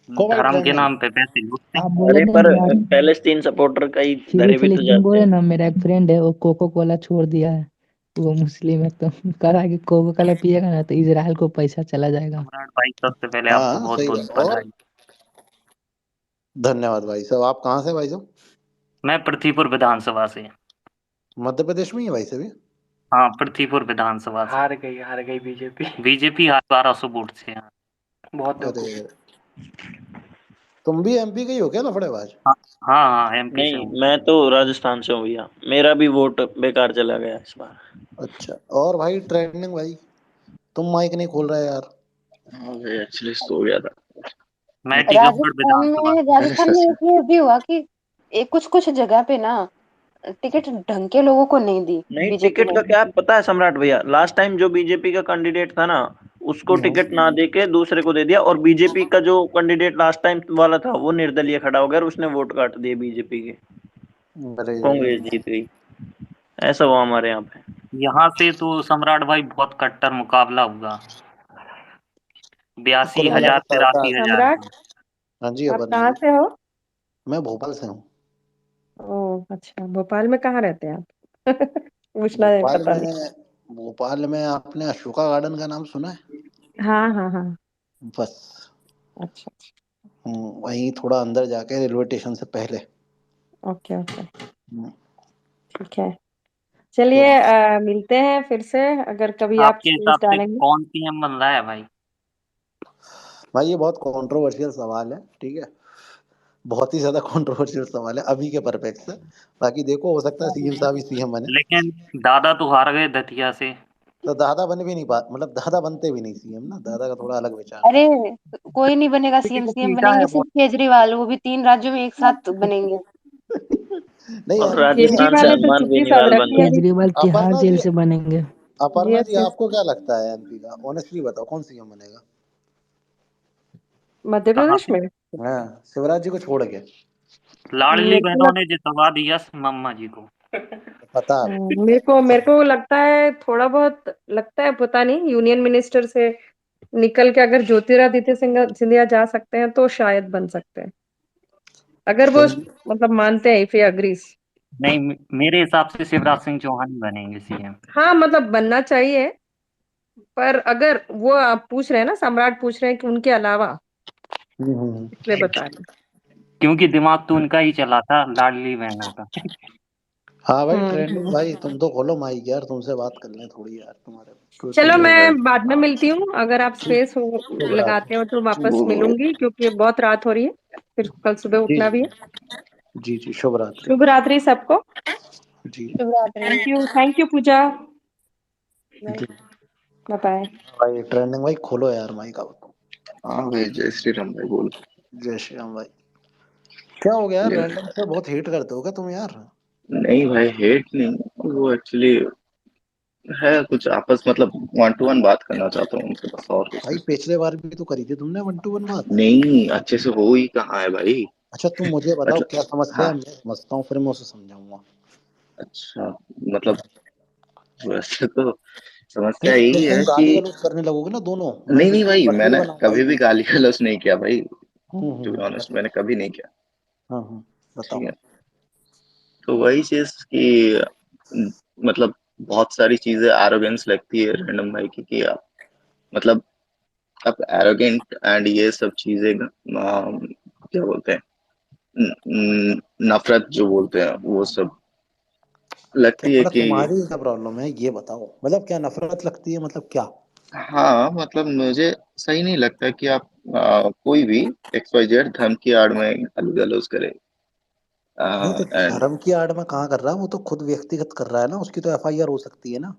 कोवाइड धर्म के ट्रेंडिंग। नाम पे पैसे लूटते हैं। आप बोले अरे थे पर ना यार, पैलेस्टीन सपोर्टर का ही फिर धरे भी तो फिलिस्तीन जाते बोले हैं। ना, मेरा एक फ्रेंड है वो कोको कोला छोड़ दिया है, वो मुस्लिम है, तो कह रहा है कि कोको कोला पिएगा ना तो इजराइल को पैसा चला जाएगा। सम्राट भाई सबसे पहले आपको हाँ बहुत सही बहुत बात, और बधाई। धन्यवाद भाई साहब। आप कहाँ से भाई साहब? मैं पृथ्वीपुर विधानसभा से। मध्य प्रदेश में ही है भाई सभी? हाँ, पृथ्वीपुर विधानसभा से। हार गई बीजेपी। बीजेपी आज 1200 वोट से है। बहुत अरे बेवकूफ। तुम भी एमपी के ही हो क्या लफड़ेबाज? हाँ हाँ हाँ, एमपी से नहीं हूँ। मैं तो राजस्थान से हूँ भैया, मेरा भी वोट बेकार चला गया इस बार। अच्छा, और भाई ट्रेंडिंग भाई, तुम माइक नहीं खोल रहे यार। हाँ भैया एक्चुअली सो गया था। मैं अच्छा टीकमगढ़ विधानसभा से। राजस्थान में एक ये भी हुआ कि एक कुछ कुछ जगह पे ना टिकट ढंग के लोगों को नहीं दी नहीं बीजेपी टिकट ने। का क्या पता है सम्राट भैया, लास्ट टाइम जो बीजेपी का कैंडिडेट था ना, उसको टिकट ना देके दूसरे को दे दिया, और बीजेपी का जो कैंडिडेट लास्ट टाइम वाला था वो निर्दलीय खड़ा हो गया और उसने वोट काट दिए बीजेपी के, अरे कांग्रेस जीत गई। ऐसा हुआ हमारे यहाँ पे। यहाँ से तो सम्राट भाई बहुत कट्टर मुकाबला हुआ, बयासी कुल मिला के हजार सरकार। तिरासी हजार सम्राट, का। हाँ जी आप अपर्णा कहाँ जी। से हो? मैं भोपाल से हूँ। ओह अच्छा, भोपाल में कहाँ रहते हैं आप? पूछना है, भोपाल पता नहीं। में, भोपाल में आपने अशोका गार्डन का नाम सुना है? हाँ हाँ हाँ। बस अच्छा अच्छा। वहीं थोड़ा अंदर जाके रेलवे स्टेशन से पहले। ओके ओके, हम्म, ठीक है। तो चलिए मिलते हैं फिर से, अगर कभी आप आपके स्पेस हिसाब से डालेंगे। कौन पीएम बन रहा है भाई? भाई ये बहुत कंट्रोवर्शियल सवाल है, ठीक है, बहुत ही ज्यादा कंट्रोवर्शियल सवाल है अभी के परपेक्स से। बाकी देखो, हो सकता है सीएम साहब ही सीएम बने। लेकिन दादा तो हार गए दतिया से। तो दादा बन भी नहीं पा, मतलब दादा बनते भी नहीं सीएम ना, दादा का थोड़ा अलग विचार है। अरे कोई नहीं बनेगा सीएम, टिकट सीएम पीटा है बनेंगे बहुत। सिर्फ केजरीवाल, वो भी 3 राज्यों में एक साथ बनेंगे। नहीं और एमपी में राजस्थान से केजरीवाल ने तो हनुमान चुप्पी साध बेनीवाल बन रखी है रहे अभी। केजरीवाल तिहाड़ अपर्णा जेल जी, से बनेंगे। अपर्णा यस जी यस। आपको क्या लगता है एमपी का, ऑनेस्टली बताओ कौन सीएम बनेगा? मध्य कहाँ प्रदेश से? में हाँ शिवराज जी को छोड़ के। लाडली मेरे को बहनों लग, ने जितवा दिया मम्मा जी को। पता है आपको? मेरे को लगता है, थोड़ा बहुत लगता है, पता नहीं, यूनियन मिनिस्टर से निकल के अगर ज्योतिरादित्य सिंधिया जा सकते हैं तो शायद बन सकते हैं, अगर वो मतलब मानते हैं, इफ ही अग्रीज। नहीं, मेरे हिसाब से शिवराज सिंह चौहान ही बनेंगे सीएम। हाँ मतलब बनना चाहिए, पर अगर वो आप पूछ रहे हैं ना, सम्राट पूछ रहे हैं कि उनके अलावा, इसलिए बता रहे क्योंकि दिमाग तो उनका ही चला था लाडली बहनों का। हाँ भाई हैं। ट्रेंडिंग भाई, तुम तो खोलो माइक यार, तुमसे बात कर लें थोड़ी यार, तुम्हारे कुछ चलो तो भाई। मैं बाद में मिलती हूँ, अगर आप स्पेस हो शुभ रात्रि। लगाते हो तो वापस मिलूंगी, क्योंकि बहुत रात हो रही है, फिर कल सुबह जी उठना भी है। जी जी, शुभ रात्रि। शुभ रात्रि सबको। जी शुभ रात्रि। Thank you Pooja. जी बाय बाय। भाई ट्रेंडिंग भाई खोलो यार माइक आप। हाँ भाई, जय श्री राम भाई, बोलो। जय श्री राम भाई। क्या हो गया यार, ये- रैंडम से बहुत हेट करते हो क्या तुम यार? नहीं भाई, हेट नहीं, वो एक्चुअली है कुछ आपस, मतलब 1 to 1 बात करना चाहता हूँ उनसे, बस और कुछ भाई नहीं। पिछले बार भी तो करी थी तुमने 1 to 1 बात। नहीं, अच्छे से हो ही कहाँ है भाई। अच्छा तुम मुझे बताओ मतलब क्या समस्या हाँ, है, मैं समझता हूँ फिर मैं उसे समझाऊंगा। अच्छा, मतलब वैसे तो नहीं समस्या तो यही फिर तुम है कि गाली गलौज करने लगोगे ना दोनों, मैं नहीं फिर नहीं तुम्हें भाई, बंदी मैंने बनाऊंगा कभी ही भी नहीं। गाली गलौज नहीं किया भाई। टू बी ऑनेस्ट, बताओ। मैंने कभी नहीं किया। हाँ ठीक बताओ। है, तो वही चीज कि मतलब बहुत सारी चीजें एरोगेंस लगती है रैंडम भाई की, कि आप मतलब आप एरोगेंट एंड ये सब चीजें क्या बोलते हैं, नफरत जो बोलते हैं वो सब क्या लगती है मतलब कि तुम्हारी क्या प्रॉब्लम है ये बताओ, मतलब क्या नफरत लगती है, मतलब क्या? हाँ, मतलब मुझे सही नहीं लगता कि आप कोई भी XYZ धर्म की आड़ में गाली गलौज करे। नहीं तो एंड धर्म की आड़ में कहाँ कर रहा है, वो तो खुद व्यक्तिगत कर रहा है ना, उसकी तो FIR हो सकती है ना।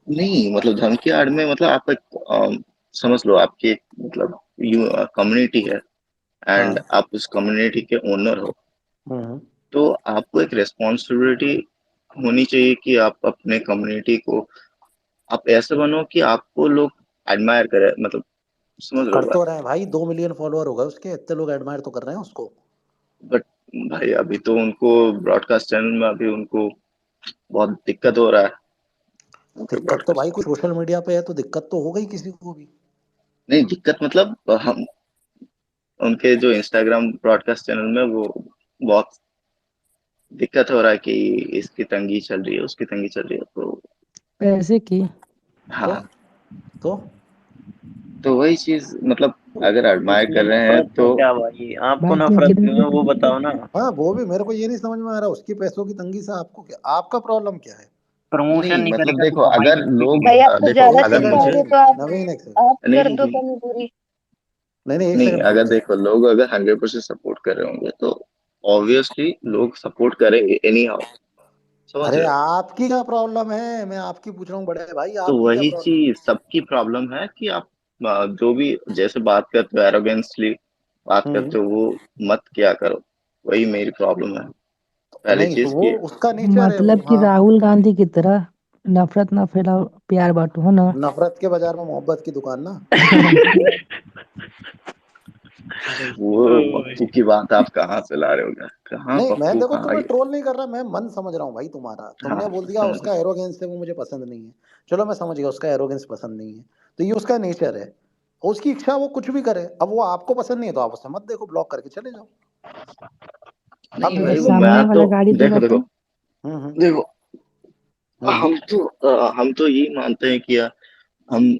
नहीं, मतलब धर्म की आड़ में, मतलब आप एक समझ लो, आपकी एक मतलब कम्युनिटी है हाँ। एंड आप उस कम्युनिटी के ओनर हो, हम्म। तो आपको एक रिस्पॉन्सिबिलिटी होनी चाहिए कि आप अपने कम्युनिटी को आप ऐसे बनो कि आपको लोग एडमायर करें, मतलब समझ रहे कर हो बात। तो रहे हैं भाई, 2 मिलियन फॉलोअर हो गए उसके, इतने लोग एडमायर तो कर रहे हैं उसको। बट भाई अभी तो उनको ब्रॉडकास्ट चैनल में अभी उनको बहुत दिक्कत हो रहा है उनके दिक्कत तो भाई ब्रॉडकास्ट। कोई सोशल मीडिया पे है तो दिक्कत तो हो गई किसी को भी। नहीं, दिक्कत मतलब हम उनके जो इंस्टाग्राम ब्रॉडकास्ट चैनल में वो बहुत दिक्कत हो रहा है कि इसकी तंगी चल रही है, उसकी तंगी चल रही है, तो पैसे की। तो हाँ, तो तो वही चीज, मतलब अगर एडमायर कर उसमें रहे हैं नफरत तो तो क्या भाई, आपको भाई तुम नफरत क्यों है वो कितने बताओ ना। हाँ वो भी मेरे को ये नहीं समझ में आ रहा, उसकी पैसों की तंगी से आपको क्या, आपका प्रॉब्लम क्या है? प्रमोशन नहीं, नहीं मतलब करेगा तो देखो, कमाई अगर किसकी लोग होगी? भाई आपको देखो, ज्यादा एक अगर चिंता सेकंड, हो रही मुझे है तो आप नवीन एक सेकंड। कर दो नहीं कमी पूरी। नहीं एक नहीं, सेकंड अगर रुको। देखो लोग अगर 100% सपोर्ट कर रहे होंगे तो ऑब्वियसली लोग सपोर्ट करेंगे एनी हाउ, समझ अरे रहे हो। आपकी क्या प्रॉब्लम है, मैं आपकी पूछ रहा हूँ बड़े भाई, तो आपकी क्या वही प्रॉब्लम? चीज सबकी प्रॉब्लम है कि आप जो भी जैसे बात करते हो एरोगेंसली बात हम्म। करते हो, वो मत किया करो। वही मेरी प्रॉब्लम है, पहली नहीं तो चीज वो की। उसका नेचर है वो, मतलब कि हाँ। राहुल गांधी की तरह नफरत ना फैलाओ, प्यार बांटो, है ना? नफरत के बाजार में मोहब्बत की दुकान ना। वो पप्पू की बात आप कहाँ से ला रहे हो, कहाँ नहीं मैं पप्पू, देखो कहाँ तुम्हें ये। ट्रोल नहीं कर रहा, मैं मन समझ रहा हूँ भाई तुम्हारा, हाँ, तुमने बोल दिया समझ उसका एरोगेंस है वो मुझे पसंद नहीं है। चलो मैं समझ गया, उसका एरोगेंस पसंद नहीं है, तो ये उसका नेचर है, उसकी इच्छा, वो कुछ भी करे, अब वो आपको पसंद नहीं है तो आप उसे मत देखो, ब्लॉक करके चले जाओ। अब नहीं अगर भाई, मेरी वो बात सामने मैं सुनो। वाला तो गाड़ी देखो देगा देखो तो? हम्म। देखो, हम्म। हम तो यही मानते हैं कि हम